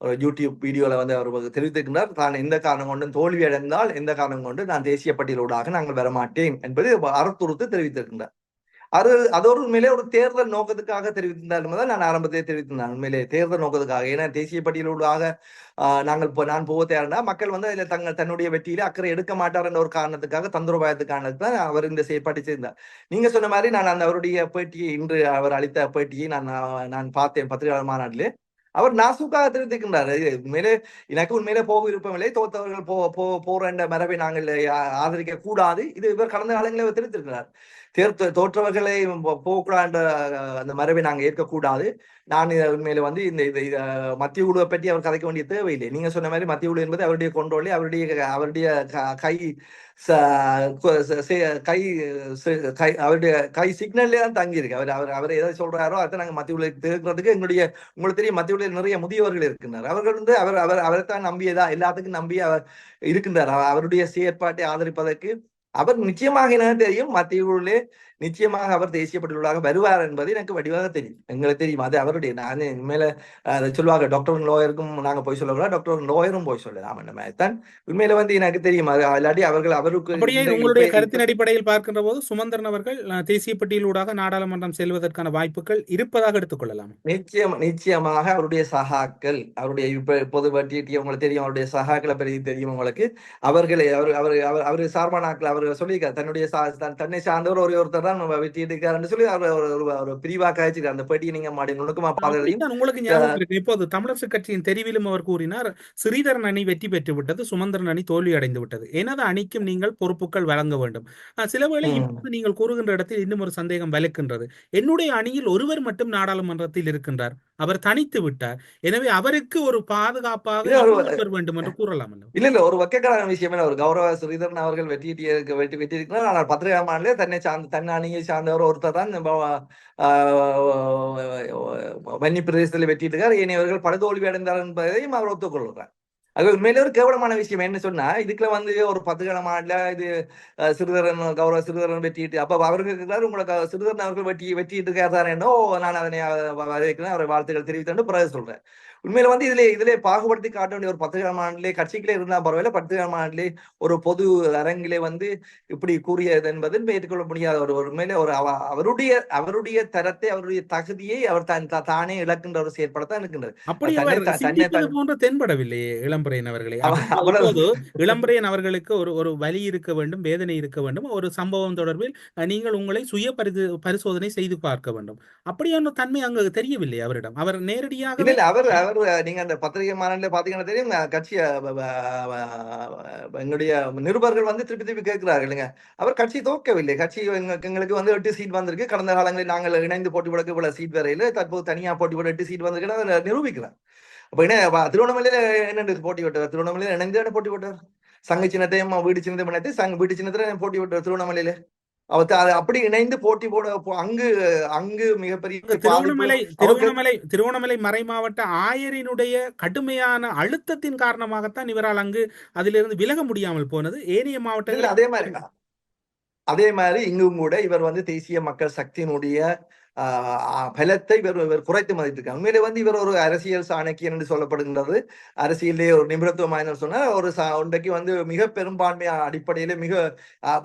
Speaker 2: ஒரு யூடியூப் வீடியோல வந்து அவர் தெரிவித்திருக்கின்றார், தான் எந்த காரணம் கொண்டும் தோல்வி அடைந்தால் எந்த காரணம் கொண்டு நான் தேசிய பட்டியலூடாக நாங்கள் வரமாட்டேன் என்பது அறுத்துறுத்து தெரிவித்திருக்கின்றார். அது ஒரு உண்மையிலே ஒரு தேர்தல் நோக்கத்துக்காக தெரிவித்திருந்தாலும் தான் நான் ஆரம்பத்திலே தெரிவித்திருந்தேன். உண்மையிலே தேர்தல் நோக்கத்துக்காக. ஏன்னா தேசிய பட்டியலூடாக நான் போக தேவைன்னா மக்கள் வந்து அதில் தன்னுடைய வெற்றியில அக்கறை எடுக்க மாட்டார் என்ற ஒரு காரணத்துக்காக தந்திரோபாயத்துக்கான தான் அவர் இந்த செயற்பாட்டை செய்தார். நீங்க சொன்ன மாதிரி நான் அந்த அவருடைய பேட்டியை இன்று அவர் அளித்த பேட்டியை நான் பார்த்தேன் பத்திரிகையாளர் மாநாட்டிலே. அவர் நாசூக்காக தெரிவித்திருக்கின்றார். உண்மையிலே எனக்கு உண்மையிலே போக விருப்பமில்லை, தோத்தவர்கள் போற என்ற மரபை நாங்கள் ஆதரிக்க கூடாது. இது இவர் கடந்த காலங்களில் தெரிவித்திருக்கிறார். தோற்றவர்களை போகக்கூடாது என்ற அந்த மரபை நாங்கள் ஏற்கக்கூடாது. நான் உண்மையில வந்து இந்த மத்திய குழுவை பற்றி அவர் கதைக்க வேண்டிய தேவையில்லை. நீங்க சொன்ன மாதிரி மத்திய குழு என்பது அவருடைய கொண்டோலே அவருடைய கை அவருடைய கை சிக்னல்லே தான் தங்கி இருக்கு. அவர் எதை சொல்றாரோ அதை நாங்கள் மத்திய குழு தேர்க்கிறதுக்கு உங்களுக்கு தெரியும் மத்திய குழுவில் நிறைய முதியவர்கள் இருக்கின்றார். அவர்கள் வந்து அவரைத்தான் நம்பியதா எல்லாத்துக்கும் நம்பி அவர் இருக்கின்றார். அவருடைய செயற்பாட்டை ஆதரிப்பதற்கு அவர் நிச்சயமாக என்ன தெரியும், மத்திய குழுவிலே நிச்சயமாக அவர் தேசிய பட்டியலாக வருவார் என்பது எனக்கு வடிவாக தெரியும். எங்களுக்கு தெரியும். அது அவருடைய நான் உண்மையில அதை சொல்லுவாங்க, டாக்டர் லோயருக்கும் நாங்க போய் சொல்லக்கூடாது, டாக்டர் லோயரும் போய் சொல்லலாம். அந்த மாதிரி தான் உண்மையில வந்து எனக்கு தெரியும். அது இல்லாட்டி அவருக்கு
Speaker 4: உங்களுடைய கருத்தின் அடிப்படையில் பார்க்கின்ற போது சுமந்திரன் அவர்கள் தேசிய பட்டியலூடாக நாடாளுமன்றம் செல்வதற்கான வாய்ப்புகள் இருப்பதாக எடுத்துக்கொள்ளலாம்.
Speaker 2: நிச்சயமாக அவருடைய சகாக்கள், அவருடைய பொது பட்டியல் உங்களுக்கு தெரியும், அவருடைய சகாக்களை பற்றி தெரியும் உங்களுக்கு. அவர்களை அவர் சார்பானாக்கள் அவர் சொல்லியிருக்கார், தன்னை சார்ந்தவர் ஒருத்தர் வெற்றி எடுக்கிறார் சொல்லி ஒரு பிரிவாக காய்ச்சிருக்கார். அந்த பேட்டியை நீங்க நுணுக்கமா பார்த்ததையும்
Speaker 4: உங்களுக்கு ஞாபகம் இருக்கு. இப்போது தமிழரசு கட்சியின் தெரிவிலும் அவர் கூறினார், ஸ்ரீதரன் அணி வெற்றி பெற்று விட்டது, சுமந்திரன் அணி தோல்வி அடைந்து விட்டது, எனது அணிக்கும் நீங்கள் பொறுப்புகள் வழங்க வேண்டும். சில வேளை இப்போது நீங்கள் கூறுகின்ற இடத்தில் இன்னும் ஒரு சந்தேகம் வலுக்கின்றது. என்னுடைய அணியில் ஒருவர் மட்டும் நாடாளுமன்றத்தில் இருக்கின்றார், அவர் தனித்து விட்டார், எனவே அவருக்கு ஒரு பாதுகாப்பாக வேண்டும் என்று கூறலாம்.
Speaker 2: இல்ல ஒரு வக்கக்கான விஷயம். ஒரு கௌரவ ஸ்ரீதரன் அவர்கள் வெற்றியிருக்கிறார். ஆனால் பத்திரிகை மாநில தன்னை அணியை சார்ந்தவர் ஒருத்தர் தான் வன்னி பிரதேசத்தில் வெற்றியிருக்கார். ஏனையவர்கள் படுதோல்வி அடைந்தார் என்பதையும் அவர் ஒத்துக்கொள்கிறார். அது உண்மையிலே ஒரு கேவலமான விஷயம். என்ன சொன்னா, இதுக்குள்ள வந்து ஒரு 10 கிழமாடல இது கௌரவ சிறுதரன் வெட்டிட்டு அப்ப அவர்கள் உங்களுக்கு சிறுதரன் அவர்கள் வெட்டிட்டு இருக்காரு என்னோ நான் அதனை வரவேற்கிறேன், அவரை வாழ்த்துக்கள் தெரிவித்தேன் பிறகு சொல்றேன். உண்மையில வந்து இதுல பாகுபடுத்தி காட்ட வேண்டிய ஒரு 10 கிழமாண்டிலே கட்சிகளே இருந்தா பரவாயில்ல, 10 கிழமாண்டிலே ஒரு பொது அரங்கிலே வந்து இப்படி கூறியது என்பது ஏற்றுக்கொள்ள முடியாத ஒரு உண்மையிலே ஒரு அவருடைய தரத்தை அவருடைய தகுதியை அவர் தானே இழக்கின்ற ஒரு செயற்படத்தான் இருக்கின்றது.
Speaker 4: போன்ற தென்படவில்லையே இளம்பரையன் அவர்களே. இளம்பரையன் அவர்களுக்கு ஒரு வலி இருக்க வேண்டும், வேதனை இருக்க வேண்டும், ஒரு சம்பவம் தொடர்பில் நீங்கள் உங்களை சுய பரிசோதனை செய்து பார்க்க வேண்டும். அப்படியான தன்மை அங்கு தெரியவில்லை அவரிடம். அவர் நேரடியாக
Speaker 2: நீங்க அந்த பத்திரிகை மாநாட்டில பாத்தீங்கன்னா தெரியும், கட்சி எங்களுடைய நிருபர்கள் வந்து திருப்பி கேட்கிறார்கள் இல்லைங்க, அவர் கட்சி தோக்கவில்லை, கட்சி எங்களுக்கு வந்து 8 சீட் வந்திருக்கு, கடந்த காலங்களில் நாங்கள் இணைந்து போட்டி போட இவ்வளவு சீட் வரையில, தற்போது தனியா போட்டி போட 8 சீட் வந்திருக்கு நிரூபிக்கிறார். அப்ப என்ன திருவண்ணாமலையில என்ன போட்டி விட்டார், திருவண்ணாமலையில இணைந்து போட்டி போட்டார், சங்க சின்னத்தையும் வீடு சின்னத்தையும் இணைத்து வீடு சின்னத்துல போட்டி விட்டார் திருவண்ணாமலையில. அப்படி இணைந்து போட்டி போட அங்கு மிகப்பெரிய
Speaker 4: திருவண்ணாமலை மறை மாவட்ட ஆயரினுடைய கடுமையான அழுத்தத்தின் காரணமாகத்தான் இவரால் அங்கு அதிலிருந்து விலக முடியாமல் போனது. ஏனைய மாவட்டங்கள்
Speaker 2: அதே மாதிரி இங்கும் கூட இவர் வந்து தேசிய மக்கள் சக்தியினுடைய பலத்தை இவர் குறைத்து மதித்திருக்காங்க. உண்மையிலே வந்து இவர் ஒரு அரசியல் சாணக்கியன் என்று சொல்லப்படுகின்றது. அரசியலே ஒரு நிபுணத்துவமான சொன்னா ஒரு ஒன்றைக்கு வந்து மிக பெரும்பான்மையான அடிப்படையில மிக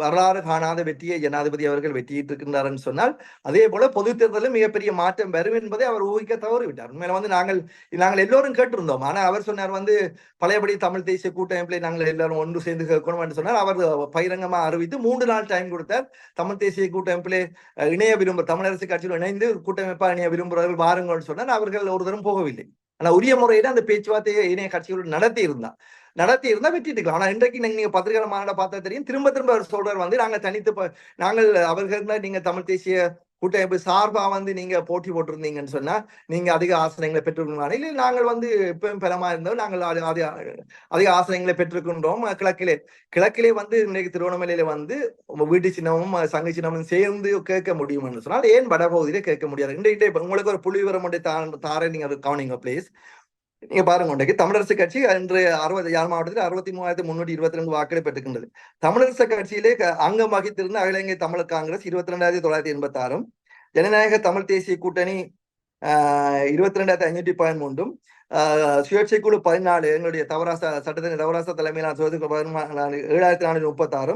Speaker 2: வரலாறு காணாத வெற்றியை ஜனாதிபதி அவர்கள் வெற்றியிட்டு இருக்கின்றார் சொன்னால், அதே போல பொது தேர்தலில் மிகப்பெரிய மாற்றம் வரும் என்பதை அவர் ஊகிக்க தவறிவிட்டார். உண்மையில வந்து நாங்கள் எல்லோரும் கேட்டிருந்தோம். ஆனா அவர் சொன்னார் வந்து பழையபடி தமிழ் தேசிய கூட்டமைப்பிலே நாங்கள் எல்லாரும் ஒன்று சேர்ந்து கேட்கணும் என்று சொன்னார். அவர் பகிரங்கமா அறிவித்து 3 நாள் டைம் கொடுத்தார். தமிழ் தேசிய கூட்டமைப்பிலே இணைய விரும்ப தமிழரசு கட்சியில் இணைந்து கூட்டமைப்பா இணைய விரும்புகிறவர்கள் வாருங்கள் சொன்னால் அவர்கள் ஒரு தரம் போகவில்லை. ஆனா உரிய முறையில அந்த பேச்சுவார்த்தையை இணைய கட்சிகளுடன் நடத்தி இருந்தா வெற்றிட்டுக்கலாம். ஆனா இன்றைக்கு நீங்க பத்திரிகை மாநாட பார்த்தா தெரியும், திரும்ப அவர் சொல்றாரு வந்து நாங்கள் அவர்கள் நீங்க தமிழ் தேசிய கூட்டமைப்பு சார்பா வந்து நீங்க போட்டி போட்டிருந்தீங்கன்னு சொன்னா நீங்க அதிக ஆசனங்களை பெற்றிருக்கீங்க. இல்லை, நாங்கள் வந்து எப்பவும் பலமா இருந்தோம், நாங்கள் அதிக ஆசனங்களை பெற்றிருக்கின்றோம். கிழக்கிலே வந்து இன்றைக்கு திருவண்ணாமலையில வந்து வீட்டு சின்னமும் சங்க சின்னமும் சேர்ந்து கேட்க முடியும்னு சொன்னால் ஏன் வடபகுதியில கேட்க முடியாது? இன்றைக்கு உங்களுக்கு ஒரு புள்ளி விவரம் தாரே நீங்க கவனிங்க பிளீஸ். நீங்க பாருங்க, இன்றைக்கு தமிழரசு கட்சி இன்று யாழ் மாவட்டத்தில் 63,322 வாக்குகளை பெற்றுக்கின்றது. தமிழரசு கட்சியிலே அங்கம் வகித்திருந்த அகில இலங்கை தமிழ் காங்கிரஸ் 22,986, ஜனநாயக தமிழ் தேசிய கூட்டணி 22,513 சுயேட்சை குழு 14 எங்களுடைய சட்டத்தின் தவராச தலைமையிலான 7,436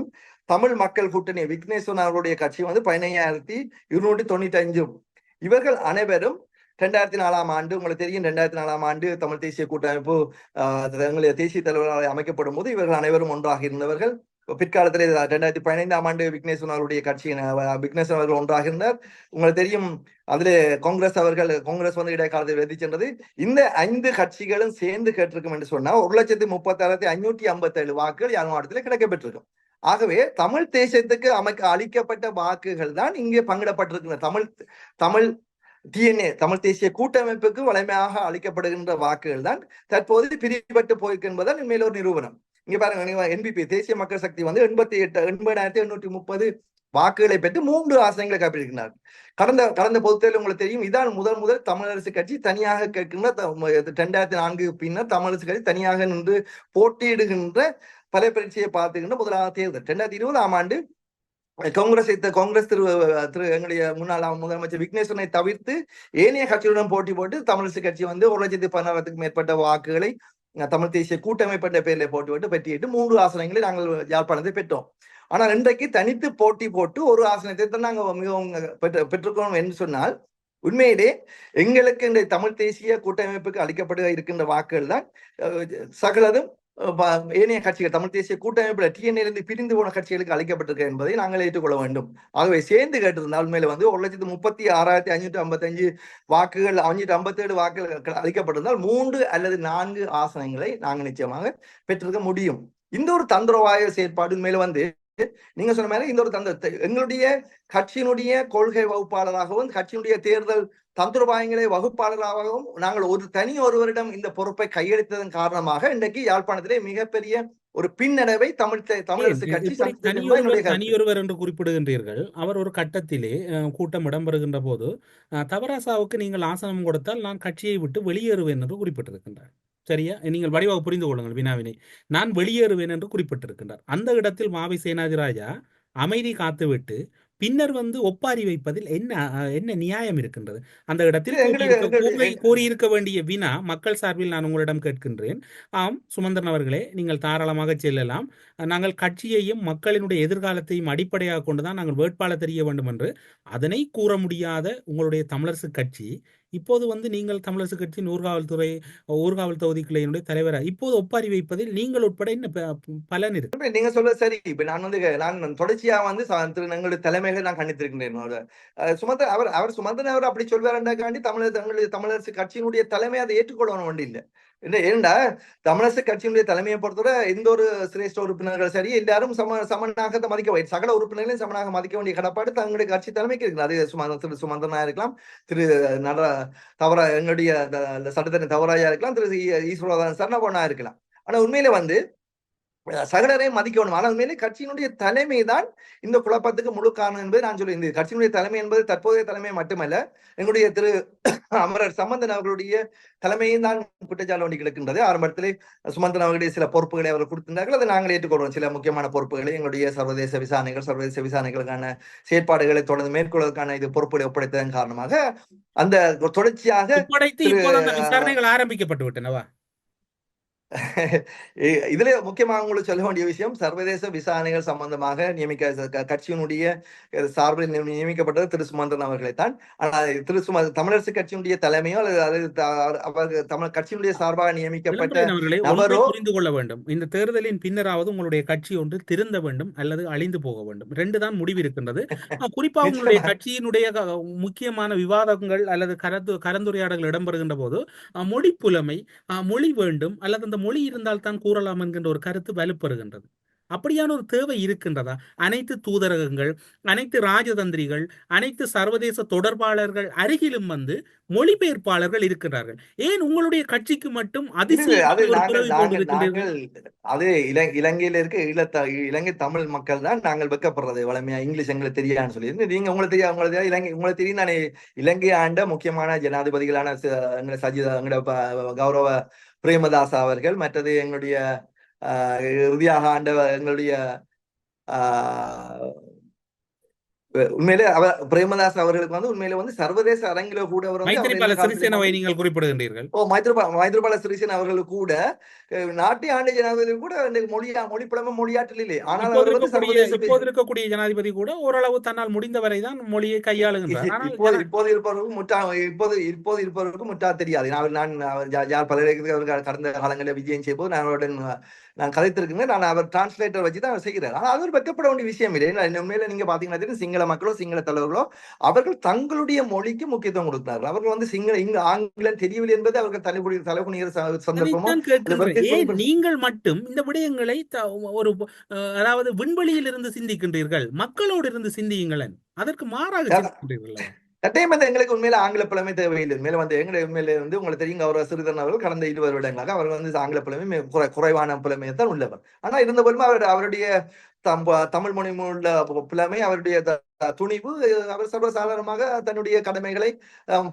Speaker 2: தமிழ் மக்கள் கூட்டணி விக்னேஸ்வரன் அவர்களுடைய கட்சி வந்து 15,295. இவர்கள் அனைவரும் 2004 ஆண்டு, உங்களுக்கு தெரியும் 2004 ஆண்டு தமிழ் தேசிய கூட்டமைப்பு எங்களுடைய தேசிய தலைவர்களால் அமைக்கப்படும் போது இவர்கள் அனைவரும் ஒன்றாக இருந்தவர்கள். பிற்காலத்தில் 2015 ஆண்டு விக்னேஸ்வரன் அவருடைய கட்சியின் விக்னேஸ்வரன் அவர்கள் ஒன்றாக இருந்தார். உங்களுக்கு தெரியும் அதிலே காங்கிரஸ் வந்து இடைக்காலத்தில் வெற்றி சென்றது. இந்த 5 கட்சிகளும் சேர்ந்து கேட்டிருக்கும் என்று சொன்னா 1,36,557 வாக்குகள் யாழ் மாவட்டத்தில் கிடைக்கப்பெற்றிருக்கும். ஆகவே தமிழ் தேசத்துக்கு அளிக்கப்பட்ட வாக்குகள் தான் இங்கே பங்கிடப்பட்டிருக்கின்றன. தமிழ் டிஎன்ஏ தமிழ் தேசிய கூட்டமைப்புக்கு வலிமையாக அளிக்கப்படுகின்ற வாக்குகள் தான் தற்போது பிரிபட்டு போயிருக்கு என்பதால் உண்மையில ஒரு நிரூபணம். இங்க பாருங்க, என்பிபி தேசிய மக்கள் சக்தி வந்து 80,830 வாக்குகளை பெற்று 3 ஆசனங்களை கைப்பற்றிருக்கிறார். கடந்த பொதுத் தேர்தல் உங்களுக்கு தெரியும், இதான் முதல் தமிழரசு கட்சி தனியாக கேட்கின்ற 2004 பின்னர் தமிழரசு கட்சி தனியாக நின்று போட்டியிடுகின்ற பல பரீட்சையை பார்த்துக்கின்ற முதலாவது தேர்தல். 2020 ஆண்டு காங்கிரஸ் திரு எங்களுடைய முன்னாள் முதலமைச்சர் விக்னேஸ்வரனை தவிர்த்து ஏனைய கட்சியுடன் போட்டி போட்டு தமிழரசு கட்சி வந்து 1,16,000 மேற்பட்ட வாக்குகளை தமிழ் தேசிய கூட்டமைப்பட்ட பேர்ல போட்டு பெற்றிட்டு 3 ஆசனங்களை நாங்கள் யாழ்ப்பாணத்தை பெற்றோம். ஆனால் இன்றைக்கு தனித்து போட்டி போட்டு ஒரு ஆசனத்தை தான் நாங்கள் மிகவும் பெற்றுக்கணும் என்று சொன்னால், உண்மையிலே எங்களுக்கு இந்த தமிழ் தேசிய கூட்டமைப்புக்கு அளிக்கப்பட இருக்கின்ற வாக்குகள் தான் சகலதும் ஏனைய கட்சிகள் தமிழ் தேசிய கூட்டமைப்புல டிஎன்ஏ பிரிந்து போன கட்சிகளுக்கு அளிக்கப்பட்டிருக்க என்பதை நாங்கள் ஏற்றுக்கொள்ள வேண்டும். ஆகவே சேர்ந்து கேட்டிருந்தால் உண்மையில வந்து 1,36,555 வாக்குகள் 557 வாக்குகள் அளிக்கப்பட்டிருந்தால் 3 அல்லது 4 ஆசனங்களை நாங்கள் நிச்சயமாக பெற்றிருக்க முடியும். இந்த ஒரு தந்திரவாய செயற்பாடு உண்மையில வந்து நீங்க சொன்ன மாதிரி இந்த ஒரு எங்களுடைய கட்சியினுடைய கொள்கை வகுப்பாளராகவும் கட்சியினுடைய தேர்தல் தந்திரபாயங்களை வகுப்பாளராகவும் நாங்கள் ஒருவரிடம் இந்த பொறுப்பை கையெழுத்ததன் காரணமாக இன்றைக்கு யாழ்ப்பாணத்திலே மிகப்பெரிய ஒரு பின்னடைவை தமிழரசு கட்சி
Speaker 4: தனியொருவர் என்று குறிப்பிடுகின்றீர்கள். அவர் ஒரு கட்டத்திலே கூட்டம் இடம்பெறுகின்ற போது தவராசாவுக்கு நீங்கள் ஆசனம் கொடுத்தால் நான் கட்சியை விட்டு வெளியேறுவேன் என்று குறிப்பிட்டிருக்கின்றார். சரியா? நீங்கள் வடிவாக புரிந்து கொள்ளுங்கள் வினாவினை. நான் வெளியேறுவேன் என்று குறிப்பிட்டிருக்கின்றார். அந்த இடத்தில் மாவை சேனாதிராஜா அமைதி காத்துவிட்டு பின்னர் வந்து ஒப்பாரி வைப்பதில் என்ன நியாயம் இருக்கின்றது? அந்த இடத்தில் கோரியிருக்க வேண்டிய வினா மக்கள் சார்பில் நான் உங்களிடம் கேட்கின்றேன். ஆம் சுமந்திரன் அவர்களே, நீங்கள் தாராளமாக செல்லலாம். நாங்கள் கட்சியையும் மக்களினுடைய எதிர்காலத்தையும் அடிப்படையாக கொண்டுதான் நாங்கள் வேட்பாளர் தெரிய வேண்டும் என்று அதனை கூற முடியாத உங்களுடைய தமிழரசு கட்சி இப்போது வந்து நீங்கள் தமிழரசு கட்சியின் ஊர்காவல் தொகுதி கிளையினுடைய தலைவராக இப்போது ஒப்பாரி வைப்பதில் நீங்கள் உட்பட என்ன பலன் இருக்கு?
Speaker 2: நீங்க சொல்றது சரி. இப்ப நான் தொடர்ச்சியா வந்து எங்களுடைய தலைமைகளை நான் கண்டித்திருக்கின்றேன். சுமந்திரன் அவர் அப்படி சொல்வாருக்காண்டி தமிழரசு கட்சியினுடைய தலைமை அதை ஏற்றுக்கொள்ளணும் ஒன்று இல்லை. ஏண்டா தமிழரசு கட்சியினுடைய தலைமையை பொறுத்தவரை எந்த ஒரு சிரேஷ்ட உறுப்பினர்கள் சரி எல்லாரும் சமனாக மதிக்க வேண்டும். சகல உறுப்பினர்களையும் சமனாக மதிக்க வேண்டிய கடப்பாடு தங்களுடைய கட்சி தலைமைக்கு இருக்கு. அது திரு சுமந்திரனா இருக்கலாம், திரு எங்களுடைய சட்டத்தின் தவறாயா இருக்கலாம், திரு ஈஸ்வரன் சரணபவனா இருக்கலாம். ஆனா உண்மையில வந்து சகலரையும் மதிக்கணும். ஆனால் உண்மையிலே கட்சியினுடைய தலைமை தான் இந்த குழப்பத்துக்கு முழு காரணம் என்பதை நான் சொல்லுவேன். இந்த கட்சியினுடைய தலைமை என்பது தற்போதைய தலைமை மட்டுமல்ல, எங்களுடைய திரு அமரர் சம்பந்தன் அவர்களுடைய தலைமையும் தான் குற்றச்சாட்டு வேண்டி கிடக்கின்றது. ஆரம்பத்திலே சுமந்தன் அவர்களுடைய சில பொறுப்புகளை அவர் கொடுத்திருந்தார்கள், அதை நாங்கள் ஏற்றுக்கொள்வோம். சில முக்கியமான பொறுப்புகளை எங்களுடைய சர்வதேச விசாரணைகளுக்கான செயற்பாடுகளை தொடர்ந்து மேற்கொள்வதற்கான இது பொறுப்புகளை ஒப்படைத்ததன் காரணமாக அந்த தொடர்ச்சியாக
Speaker 4: விசாரணைகள் ஆரம்பிக்கப்பட்டு விட்டனவா?
Speaker 2: இதுல முக்கியமாக உங்களுக்கு சொல்ல வேண்டிய விஷயம், சர்வதேச விசாரணைகள் சம்பந்தமாக கட்சியினுடைய சார்பில் நியமிக்கப்பட்டது திரு சுமந்திரன் அவர்களைத்தான். ஆனால் தமிழரசு கட்சியினுடைய தலைமையோ அல்லது தமிழ் கட்சியினுடைய சார்பாக நியமிக்கப்பட்ட நபரோ
Speaker 4: புரிந்து கொள்ள வேண்டும். இந்த தேர்தலின் பின்னராவது உங்களுடைய கட்சி ஒன்று திருந்த வேண்டும் அல்லது அழிந்து போக வேண்டும். 2 தான் முடிவு இருக்கின்றது. குறிப்பாக உங்களுடைய கட்சியினுடைய முக்கியமான விவாதங்கள் அல்லது கலந்துரையாடல்கள் இடம்பெறுகின்ற போது மொழி புலமை, மொழி வேண்டும் அல்லது அந்த மொழி இருந்தால் தான் கூறலாம் என்கின்ற ஒரு கருத்து வலுப்பெறுகின்றது. அப்படியான ஒரு தேவை இருக்கின்றதா? அனைத்து தூதரகங்கள், அனைத்து ராஜதந்திரிகள், அனைத்து சர்வதேச தொடர்பாளர்கள் அருகிலும் வந்து மொழிபெயர்ப்பாளர்கள் இருக்கிறார்கள். ஏன் உங்களுடைய கட்சிக்கு மட்டும்
Speaker 2: அது இலங்கையில இருக்க இலங்கை தமிழ் மக்கள் தான் நாங்கள் வெக்கப்படுறது வளமையா இங்கிலீஷ் எங்களுக்கு தெரியாதுன்னு சொல்லி நீங்க உங்களுக்கு தெரியும் தானே. இலங்கை ஆண்ட முக்கியமான ஜனாதிபதிகளான கௌரவ பிரேமதாஸ் அவர்கள், மற்றது எங்களுடைய இறுதியாக ஆண்ட எங்களுடைய உண்மையிலே அவர் பிரேமதாஸ் அவர்களுக்கு வந்து உண்மையிலே வந்து சர்வதேச அரங்கில கூட அவர் வந்து அவர்
Speaker 4: மைத்திரிபால
Speaker 2: எந்த காலத்திலும்
Speaker 4: சிறிசேனவை
Speaker 2: வந்து
Speaker 4: நீங்கள் குறிப்பிடுகின்றீர்கள்.
Speaker 2: மைத்ரிபால சிறிசேன அவர்களுக்கு கூட நாட்டை ஆண்ட ஜனாதிபதி கூட மொழி புலமை மொழியாற்றல் இல்லை. ஆனால் அவர் வந்து
Speaker 4: இப்போது இருக்கக்கூடிய ஜனாதிபதி கூட ஓரளவு தன்னால் முடிந்தவரை தான் மொழியை கையாளுகின்றார். ஆனால்
Speaker 2: இப்போது இருப்பவர்களுக்கு முற்றா தெரியாது. நான் யார் பல்கலைக்கழகத்துக்கு கடந்த காலங்களில் விஜயம் செய்யும்போது நான் கதைத்திருக்கேன். நான் அவர் டிரான்ஸ்லேட்டர் வச்சு தான் அவர் செய்கிறார். ஆனால் அது ஒரு வெக்கப்பட வேண்டிய விஷயம் இல்லை. உண்மையில நீங்க பாத்தீங்கன்னா சிங்கள மக்களோ சிங்கள தலைவர்களோ அவர்கள் தங்களுடைய மொழிக்கு முக்கியத்துவம் கொடுக்கிறார்கள். அவர்கள் வந்து இங்கு ஆங்கிலம் தெரியவில்லை என்பது அவர்கள் தலைகுனிகிற சந்தர்ப்பமோ.
Speaker 4: நீங்கள் மட்டும் இந்த விடயங்களை ஒரு அதாவது விண்வெளியில் இருந்து சிந்திக்கின்றீர்கள், மக்களோடு இருந்து சிந்தியுங்களேன். அதற்கு மாறாக சிந்திக்கின்றீர்கள்.
Speaker 2: கட்டாயம் வந்து எங்களுக்கு உண்மையில ஆங்கில புலமை தேவையில்லை. உண்மையில வந்து எங்களை உண்மையில வந்து உங்களுக்கு தெரியும், அவர் சிறிதரன் அவர்கள் கடந்த 20 வருடங்களாக அவர் வந்து ஆங்கில புலமை குறைவான புலமையை தான் உள்ளவர். ஆனா இருந்த போதும் அவருடைய தமிழ் மொழி உள்ள புலமை, அவருடைய துணிவு, அவர் சர்வசாதாரணமாக தன்னுடைய கடமைகளை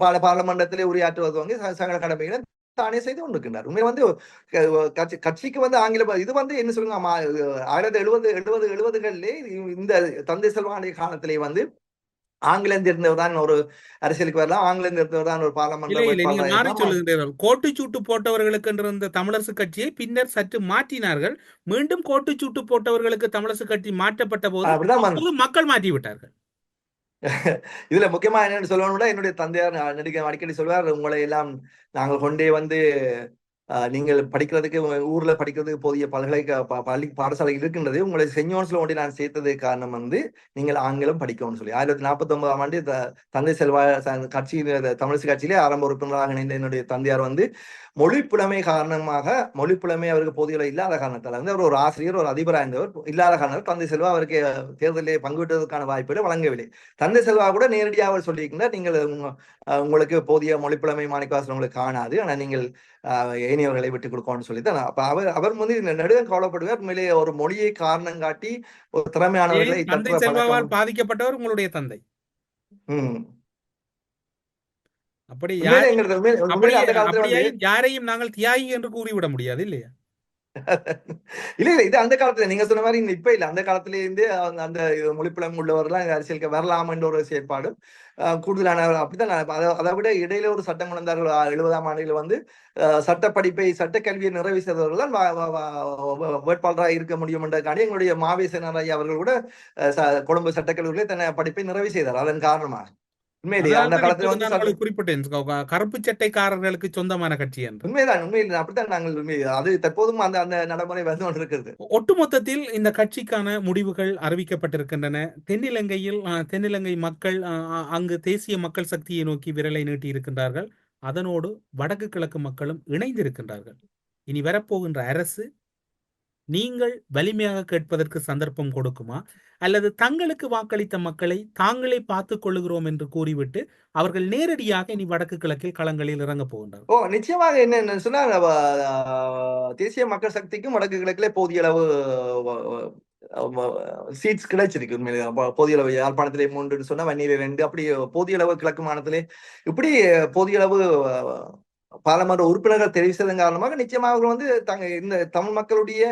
Speaker 2: பாராளுமன்றத்திலே உரையாற்றுவது வந்து சகல கடமைகளை தானே செய்து கொண்டிருக்கின்றார். உண்மையில வந்து கட்சிக்கு வந்து ஆங்கில இது வந்து என்ன சொல்லுங்க 1970-70களிலே இந்த தந்தை செல்வானுடைய காலத்திலே வந்து ஆங்கிலம் தெரிந்தவர் தான் ஒரு அரசியலுக்கு வரலாம், ஆங்கிலம் தெரிந்தவர் தான் ஒரு
Speaker 4: பாராளுமன்ற. கோட்டுச்சூட்டு போட்டவர்களுக்கு இருந்த தமிழரசு கட்சியை பின்னர் சற்று மாற்றினார்கள். மீண்டும் கோட்டுச்சூட்டு போட்டவர்களுக்கு தமிழரசு கட்சி மாற்றப்பட்ட போது மக்கள் மாற்றி விட்டார்கள்.
Speaker 2: இதுல முக்கியமா என்னன்னு சொல்லணும்னா, என்னுடைய தந்தையார் அடிக்கடி சொல்வார், உங்களை எல்லாம் நாங்கள் கொண்டே வந்து நீங்கள் படிக்கிறதுக்கு ஊர்ல படிக்கிறதுக்கு போதிய பள்ளி பாடசாலை இருக்கின்றது, உங்களை சென்ட் ஜோன்ஸ்ல ஒண்டி நான் சேர்த்ததுக்கு காரணம் வந்து நீங்கள் ஆங்கிலம் படிக்கணும்னு சொல்லி 1949ஆம் ஆண்டு தந்தை செல்வா கட்சியில் தமிழிசை கட்சியிலே ஆரம்ப உறுப்பினராக இணைந்த என்னுடைய தந்தையார் வந்து மொழி புலமை காரணமாக, மொழி புலமை அவருக்கு போதிய இல்லாத காரணத்தால் வந்து அவர் ஒரு ஆசிரியர், ஒரு அதிபராக இருந்தவர் இல்லாத காரணத்தால் தந்தை செல்வா அவருக்கு தேர்தலில் பங்குவிட்டதற்கான வாய்ப்புகளை வழங்கவில்லை. தந்தை செல்வா கூட நேரடியாக அவர் சொல்லியிருக்கின்றார், நீங்கள் உங்களுக்கு போதிய மொழி புலமை மாணிக்கவாசன் உங்களுக்கு காணாது, ஆனால் நீங்கள் ஏனையவர்களை விட்டுக் கொடுக்கணும்னு சொல்லித்தான். அப்ப அவர் வந்து நெடுக கவலைப்படுவார். உண்மையிலேயே ஒரு மொழியை காரணம் காட்டி ஒரு திறமையானவர்களை
Speaker 4: பாதிக்கப்பட்டவர் உங்களுடைய தந்தை. அப்படி யாரையும் நாங்கள் தியாகி என்று கூறிவிட முடியாது இல்லையா?
Speaker 2: இல்ல இது அந்த காலத்துல நீங்க சொன்ன மாதிரி இப்ப இல்ல, அந்த காலத்திலே இருந்து அந்த மொழிப்புலம் உள்ளவர்கள் அரசியலுக்கு வரலாம் என்ற ஒரு செயற்பாடு கூடுதலான அப்படித்தான். அதை விட இடையில ஒரு சட்டம் கொண்டார்கள் 70ஆம் ஆண்டில் வந்து சட்ட படிப்பை, சட்ட கல்வியை நிறைவு செய்தவர்கள் தான் வேட்பாளராக இருக்க முடியும் என்றாண்டி எங்களுடைய மாவேசன் ஐயா அவர்கள் கூட கொழும்பு சட்டக்கல்லூரியிலே தன்னை படிப்பை நிறைவு செய்தார். அதன் காரணமாக அந்த காலத்துல வந்து
Speaker 4: குறிப்பிட்டேன் கருப்பு சட்டைக்காரர்களுக்கு சொந்தமான கட்சி என்று.
Speaker 2: உண்மைதான், உண்மையில் அப்படித்தான் நாங்கள் அது தற்போதும் அந்த அந்த நடைமுறை வந்து கொண்டிருக்கிறது.
Speaker 4: ஒட்டுமொத்தத்தில் இந்த கட்சிக்கான முடிவுகள் அறிவிக்கப்பட்டிருக்கின்றன. தென்னிலங்கை மக்கள் அங்கு தேசிய மக்கள் சக்தியை நோக்கி விரலை நீட்டி இருக்கின்றார்கள். அதனோடு வடக்கு கிழக்கு மக்களும் இணைந்திருக்கின்றார்கள். இனி வரப்போகின்ற அரசு நீங்கள் வலிமையாக கேட்பதற்கு சந்தர்ப்பம் கொடுக்குமா, அல்லது தங்களுக்கு வாக்களித்த மக்களை தாங்களே பார்த்துக் கொள்ளுகிறோம் என்று கூறிவிட்டு அவர்கள் நேரடியாக இனி வடக்கு கிழக்கில் களங்களில் இறங்க போகின்றனர்?
Speaker 2: நிச்சயமாக என்ன சொன்னா, தேசிய மக்கள் சக்திக்கும் வடக்கு கிழக்கிலே போதிய அளவு சீட்ஸ் கிடைச்சிருக்கு. போதிய அளவு யாழ்ப்பாணத்திலே 3 சொன்னா வன்னியிலே 2, அப்படி போதிய அளவு கிழக்கு மாநிலத்திலே இப்படி போதிய அளவு பாராளுமன்ற உறுப்பினர்கள் தெரிவு செய்ததன் காரணமாக நிச்சயமாக அவர்கள் வந்து இந்த தமிழ் மக்களுடைய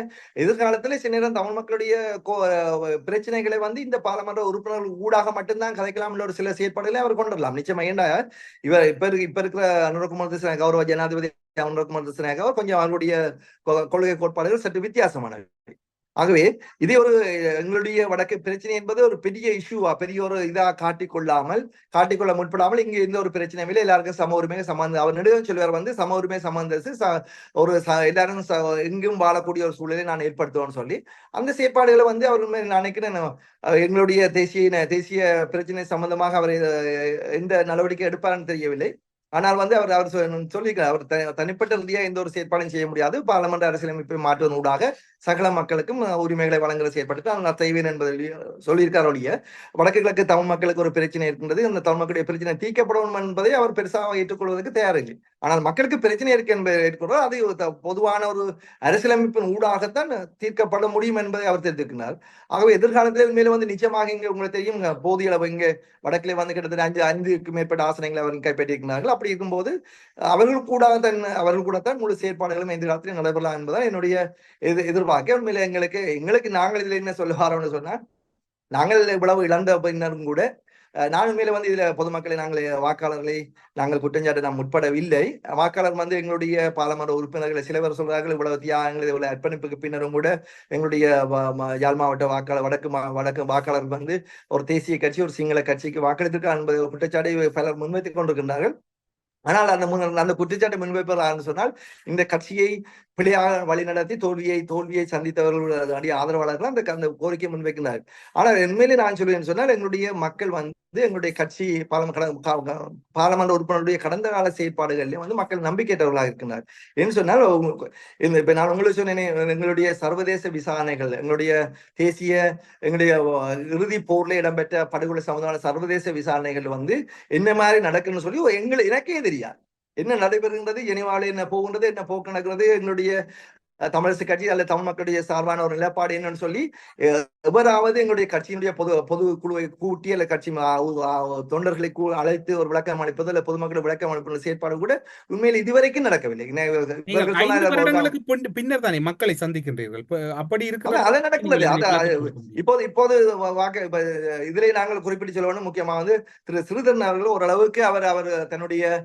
Speaker 2: எதிர்காலத்திலே சில நேரம் தமிழ் மக்களுடைய பிரச்சனைகளை வந்து இந்த பாராளுமன்ற உறுப்பினர்கள் ஊடாக மட்டும்தான் கதைக்கலாம் ஒரு சில செயற்பாடுகளை அவர் கொண்டுடலாம். நிச்சயமா ஏண்டா இப்ப இருக்கிற அனுரகுமார் திசாநாயக்க கௌரவ ஜனாதிபதி அனுரகுமார் திசாநாயக்க அவர் கொஞ்சம் அவர்களுடைய கொள்கை கோட்பாடுகள் சற்று வித்தியாசமானது. ஆகவே இதே ஒரு எங்களுடைய வடக்கு பிரச்சனை என்பது ஒரு பெரிய இஷ்யூவா, பெரிய ஒரு இதா காட்டிக்கொள்ள முற்படாமல் இங்க எந்த ஒரு பிரச்சனையும் இல்லை, எல்லாருக்கும் சம உரிமை சமந்த அவர் நெடுக சொல்வார் வந்து சம உரிமை சமந்தசு ஒரு எல்லாரும் எங்கும் வாழக்கூடிய ஒரு சூழலை நான் ஏற்படுத்துவேன்னு சொல்லி அந்த செயற்பாடுகளை வந்து அவர் நினைக்கிறேன் எங்களுடைய தேசிய பிரச்சனை சம்பந்தமாக அவர் எந்த நடவடிக்கை எடுப்பார்னு தெரியவில்லை. ஆனால் வந்து அவர் சொல்லியிருக்கிறார், அவர் தனிப்பட்ட ரீதியா எந்த ஒரு செயற்பாடும் செய்ய முடியாது, பாராளுமன்ற அரசியலமைப்பை மாற்றுவதன் ஊடாக சகல மக்களுக்கும் உரிமைகளை வழங்குற செயற்பட்டு நான் செய்வேன் என்பதை சொல்லியிருக்கார். ஒழிய வடக்கு கிழக்கு தமிழ் மக்களுக்கு ஒரு பிரச்சனை இருக்கின்றது, அந்த தமிழ் மக்களுடைய பிரச்சனை தீர்க்கப்படும் என்பதை அவர் பெருசாக ஏற்றுக்கொள்வதற்கு தயாரில்லை. ஆனால் மக்களுக்கு பிரச்சனை இருக்கு என்பதை ஏற்றுக்கொள்வது அது பொதுவான ஒரு அரசியலமைப்பின் ஊடாகத்தான் தீர்க்கப்பட முடியும் என்பதை அவர் தெரிவிக்கிறார். ஆகவே எதிர்காலத்தில் மேலும் வந்து நிச்சயமாக இங்க உங்களுக்கு தெரியும் போதிய அளவு இங்க வடக்கிலே வந்து கிட்டத்தட்ட 5க்கும் மேற்பட்ட ஆசனங்களை அவர்கள் கைப்பற்றியிருக்கிறார்கள். அப்படி இருக்கும்போது அவர்கள் கூட தான் முழு செயற்பாடுகளும் எதிர்காலத்தில் நடைபெறலாம் என்பதுதான் என்னுடைய எதிர்பார்க்க. உண்மையில எங்களுக்கு நாங்கள் இதுல என்ன சொல்ல வரோம்னு சொன்னா, நாங்கள் இவ்வளவு இழந்த பின்னரும் கூட நான் உண்மையில வந்து இதுல பொதுமக்களை வாக்காளர்களை நாங்கள் குற்றஞ்சாட்டு நாம் முற்படவில்லை. வாக்காளர் வந்து எங்களுடைய பாராளுமன்ற உறுப்பினர்களை சில பேர் சொல்றார்கள் இவ்வளவு தியாகங்கள் இவ்வளவு அர்ப்பணிப்புக்கு பின்னரும் கூட எங்களுடைய யாழ் மாவட்ட வாக்காளர் வடக்கு வாக்காளர் வந்து ஒரு தேசிய கட்சி ஒரு சிங்கள கட்சிக்கு வாக்களித்திருக்கார் என்பது குற்றச்சாட்டை பலர் முன்வைத்துக் கொண்டிருக்கின்றார்கள். ஆனால் அந்த குற்றச்சாட்டை முன்வைப்பதான்னு சொன்னால் இந்த கட்சியை பிழையாக வழிநடத்தி தோல்வியை சந்தித்தவர்களுடைய ஆதரவாளர்கள் அந்த கோரிக்கை முன்வைக்கிறார்கள். ஆனால் உண்மையிலே நான் சொல்லுவேன் சொன்னால் எங்களுடைய மக்கள் வந்து எங்களுடைய கட்சி பாராளுமன்ற உறுப்பினருடைய கடந்த கால செயற்பாடுகளிலே வந்து மக்கள் நம்பிக்கையற்றவர்களாக இருக்கின்றார். என்று சொன்னால் இப்ப நான் உங்களுக்கு சொன்னேன், எங்களுடைய சர்வதேச விசாரணைகள் எங்களுடைய இறுதி போர்ல இடம்பெற்ற படுகொலை சம்பந்தமான சர்வதேச விசாரணைகள் வந்து என்ன மாதிரி நடக்குன்னு சொல்லி எனக்கே தெரியாது. என்ன நடைபெறுகின்றது, ஜெனீவாவில் என்ன போகின்றது, என்ன போக்கு நடக்கிறது, எங்களுடைய தமிழரசு கட்சி அல்லது தமிழ் மக்களுடைய சார்பான ஒரு நிலைப்பாடு என்னன்னு சொல்லி எவராவது எங்களுடைய கட்சியினுடைய பொது குழுவை கூட்டி அல்ல கட்சி தொண்டர்களை அழைத்து ஒரு விளக்கம் அளிப்பது அல்ல பொதுமக்களை விளக்கம் அளிப்பது செயற்பாடு கூட உண்மையில் இதுவரைக்கும் நடக்கவில்லை.
Speaker 4: பின்னர் தானே மக்களை சந்திக்கின்றீர்கள், அப்படி இருக்கு
Speaker 2: அதை நடக்கிறது. இப்போது இதிலே நாங்கள் குறிப்பிட்டு சொல்லணும். முக்கியமாக வந்து திரு ஸ்ரீதரன் அவர்கள் ஓரளவுக்கு அவர் தன்னுடைய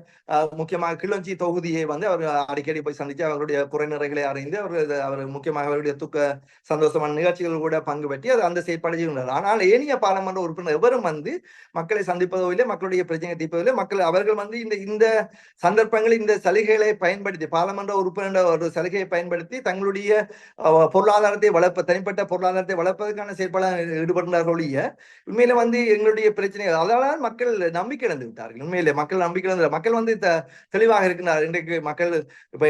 Speaker 2: முக்கியமாக கிளர்ச்சி தொகுதியை வந்து அவர் அடிக்கடி போய் சந்திச்சு அவருடைய குறைநிறைகளை அறிந்து அவர் முக்கியமாக அவருடைய சந்தோஷமான நிகழ்ச்சிகள் கூட பங்கு பெற்றி அந்த செயற்பாடு செய்கின்றனர். ஆனால் ஏனைய பாராளுமன்ற உறுப்பினர் எவரும் வந்து மக்களை சந்திப்பதோ இல்லை, மக்களுடைய பிரச்சனை தீர்ப்பதில்லை. அவர்கள் வந்து இந்த சந்தர்ப்பங்களில் இந்த சலுகைகளை பயன்படுத்தி பாராளுமன்ற உறுப்பினர் ஒரு சலுகையை பயன்படுத்தி தங்களுடைய பொருளாதாரத்தை தனிப்பட்ட பொருளாதாரத்தை வளர்ப்பதற்கான செயற்பாடு ஈடுபடுகிறார்கள். உண்மையில வந்து எங்களுடைய பிரச்சனை அதனால மக்கள் நம்பிக்கை இழந்து விட்டார்கள். உண்மையிலே மக்கள் நம்பிக்கை இழந்து மக்கள் வந்து தெளிவாக இருக்கிறார். இன்றைக்கு மக்கள் இப்ப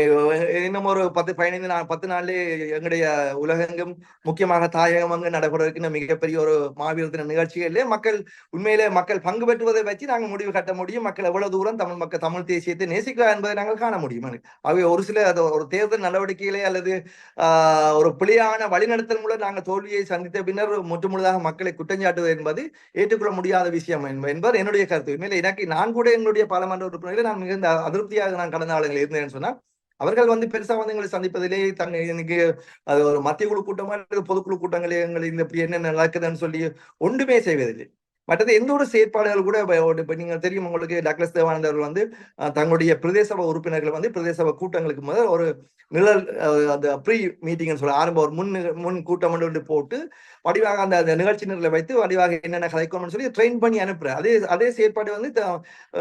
Speaker 2: இன்னும் ஒரு 10 நாள்லே எங்களுடைய உலகெங்கும் முக்கியமாக தாயகம் அங்கு நடைபெற இருக்கின்ற மிகப்பெரிய ஒரு மாவீர நிகழ்ச்சிகளிலே மக்கள் பங்கு பெற்றுவதை வச்சு நாங்கள் முடிவு கட்ட முடியும். மக்கள் எவ்வளவு தூரம் தமிழ் தேசியத்தை நேசிக்கிறார் என்பதை நாங்கள் காண முடியும். அவை ஒரு சில ஒரு தேர்தல் நடவடிக்கைகளே அல்லது ஒரு பிழையான வழிநடத்தல் மூலம் நாங்கள் தோல்வியை சந்தித்த பின்னர் முற்றுமுழுதாக மக்களை குற்றஞ்சாட்டுவது என்பது ஏற்றுக்கொள்ள முடியாத விஷயம் என்பது என்னுடைய கருத்து. உண்மையில நான் கூட எங்களுடைய பாராளுமன்ற உறுப்பினர்களை நான் மிகுந்த அதிருப்தியாக நான் கடந்த ஆளுங்கள் இருந்தேன்னு சொன்னால் அவர்கள் வந்து பெருசா வந்து எங்களை சந்திப்பதிலே எனக்கு அது ஒரு மத்திய குழு கூட்டமா பொதுக்குழு கூட்டங்களே எங்களுக்கு இப்படி என்ன நடக்குதுன்னு சொல்லி ஒன்றுமே செய்வதில்லை. மற்றது எந்த ஒரு செயற்பாடுகள் கூட இப்ப நீங்க தெரியும் உங்களுக்கு டக்ளஸ் தேவானந்த் அவர்கள் வந்து தங்களுடைய பிரதேச சபை உறுப்பினர்கள் வந்து பிரதேச சபை கூட்டங்களுக்கு முதல் ஒரு நிழல் அந்த ப்ரீ மீட்டிங் சொல்ல ஆரம்ப ஒரு முன் கூட்டம் ஒன்று போட்டு வடிவாக அந்த நிகழ்ச்சி நிரலை வைத்து வடிவாக என்னென்ன கதைக்கணும்னு சொல்லி ட்ரெயின் பண்ணி அனுப்புற அதே செயற்பாடு வந்து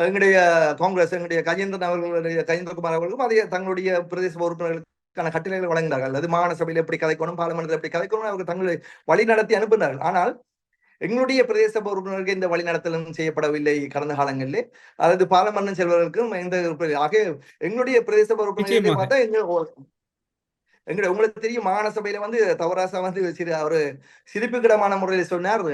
Speaker 2: எங்களுடைய காங்கிரஸ் எங்களுடைய கஜேந்திரகுமார் அவர்களுக்கும் அதே தங்களுடைய பிரதேச சபை உறுப்பினர்களுக்கான கட்டளைகளை வழங்கினார்கள். அது மாகாண சபையில் எப்படி கதைக்கணும், பாராளுமன்றத்தில் எப்படி கதைக்கணும் அவர்கள் தங்களை வழி நடத்தி அனுப்பினார்கள். ஆனால் எங்களுடைய பிரதேச உறுப்பினருக்கு இந்த வழிநடத்தலும் செய்யப்படவில்லை கடந்த காலங்களிலே. அதாவது பாராளுமன்றம் செல்வதற்கும் ஆக எங்களுடைய பிரதேச உறுப்பினர்களை பார்த்தா உங்களுக்கு தெரியும் மாகாண சபையில வந்து தவராசா வந்து ஒரு சிரிப்புக்கிடமான முறையில் சொன்னார்,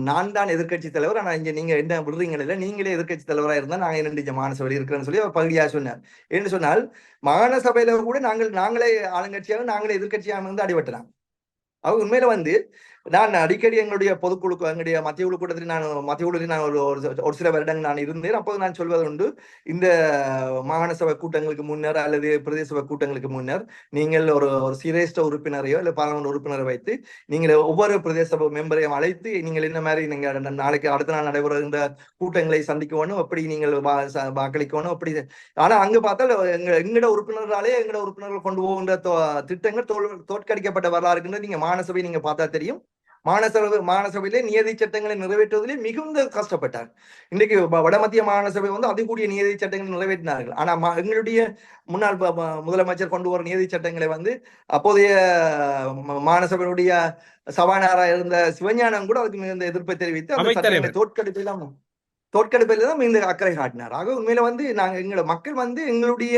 Speaker 2: நான் தான் எதிர்கட்சி தலைவர், ஆனா இங்க நீங்க என்ன விடுறீங்களா, நீங்களே எதிர்கட்சி தலைவராக இருந்தா நாங்க என்ன மாகாண சபையில் இருக்கிறேன்னு சொல்லி அவர் பகுதியாக சொன்னார். என்று சொன்னால் மாகாண சபையில கூட நாங்களே ஆளுங்கட்சியாக நாங்களே எதிர்கட்சியாக வந்து அடிபட்டுறாங்க. அவங்க உண்மையில வந்து நான் அடிக்கடி எங்களுடைய பொதுக்குழு எங்களுடைய மத்திய குழு கூட்டத்தில் நான் ஒரு சில வருடங்கள் நான் இருந்தேன். அப்போது நான் சொல்வது உண்டு, இந்த மாகாண சபை கூட்டங்களுக்கு முன்னர் அல்லது பிரதேச சபை கூட்டங்களுக்கு முன்னர் நீங்கள் ஒரு சிரேஷ்ட உறுப்பினரையோ இல்லை பாராளுமன்ற உறுப்பினரை வைத்து நீங்கள் ஒவ்வொரு பிரதேச சபை மெம்பரையும் அழைத்து நீங்கள் என்ன மாதிரி நீங்க நாளைக்கு அடுத்த நாள் நடைபெறுகின்ற கூட்டங்களை சந்திக்கணும், எப்படி நீங்கள் வாக்களிக்கணும் அப்படி. ஆனா அங்கு பார்த்தால் எங்களோட உறுப்பினர்கள் கொண்டு போகின்ற திட்டங்கள் தோற்கடிக்கப்பட்ட வரலாறு இருக்கின்ற நீங்க மாகாண நீங்க பார்த்தா தெரியும். மாகாண சபையிலே நியதி சட்டங்களை நிறைவேற்றுவதிலே மிகுந்த கஷ்டப்பட்டார். இன்றைக்கு வடமத்திய மாகாண சபை வந்து அதிகூடிய நியதி சட்டங்களை நிறைவேற்றினார்கள். ஆனா எங்களுடைய முன்னாள் முதலமைச்சர் கொண்டு வர நியதி சட்டங்களை வந்து அப்போதைய மாகாண சபையினுடைய சபாநாயகராக இருந்த சிவஞானம் கூட அதுக்கு மிகுந்த எதிர்ப்பை தெரிவித்து அந்த சட்டங்களை தோற்கடிப்பில் தான் இந்த அக்கறை காட்டினார். ஆக உண்மையில வந்து எங்களோட மக்கள் வந்து எங்களுடைய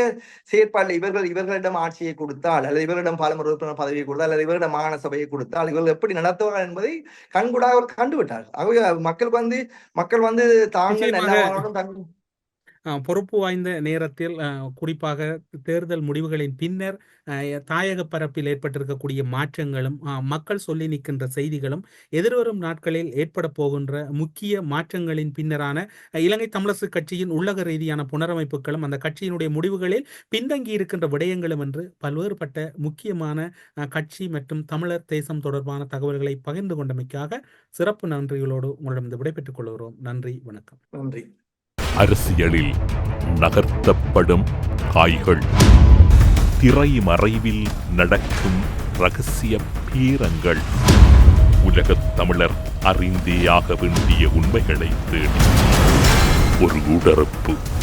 Speaker 2: செயற்பாடு இவர்களிடம் ஆட்சியை கொடுத்தால் அல்லது இவரிடம் பாராளுமன்ற உறுப்பினர் பதவியை கொடுத்தால் அல்லது இவரிடம் மாகாண சபையை கொடுத்தால் இவர்கள் எப்படி நடத்துவார்கள் என்பதை கண்கூடாக கண்டுவிட்டார்கள். ஆகவே மக்கள் வந்து தாங்கள்
Speaker 4: பொறுப்பு வாய்ந்த நேரத்தில் குறிப்பாக தேர்தல் முடிவுகளின் பின்னர் தாயக பரப்பில் ஏற்பட்டிருக்கக்கூடிய மாற்றங்களும் மக்கள் சொல்லி நிற்கின்ற செய்திகளும் எதிர்வரும் நாட்களில் ஏற்பட போகின்ற முக்கிய மாற்றங்களின் பின்னரான இலங்கை தமிழரசு கட்சியின் உள்ளக ரீதியான புனரமைப்புகளும் அந்த கட்சியினுடைய முடிவுகளில் பின்தங்கி இருக்கின்ற விடயங்களும் என்று பல்வேறுபட்ட முக்கியமான கட்சி மற்றும் தமிழர் தேசம் தொடர்பான தகவல்களை பகிர்ந்து கொண்டமைக்காக சிறப்பு நன்றிகளோடு உங்களிடம் விடைபெற்றுக் கொள்கிறோம். நன்றி, வணக்கம்.
Speaker 2: நன்றி.
Speaker 3: அரசியலில் நகர்த்தப்படும் காய்கள், திரைமறைவில் நடக்கும் ரகசிய பீரங்கள், உலகத் தமிழர் அறிந்தேயாக வேண்டிய உண்மைகளை தேடி ஒரு உடறுப்பு.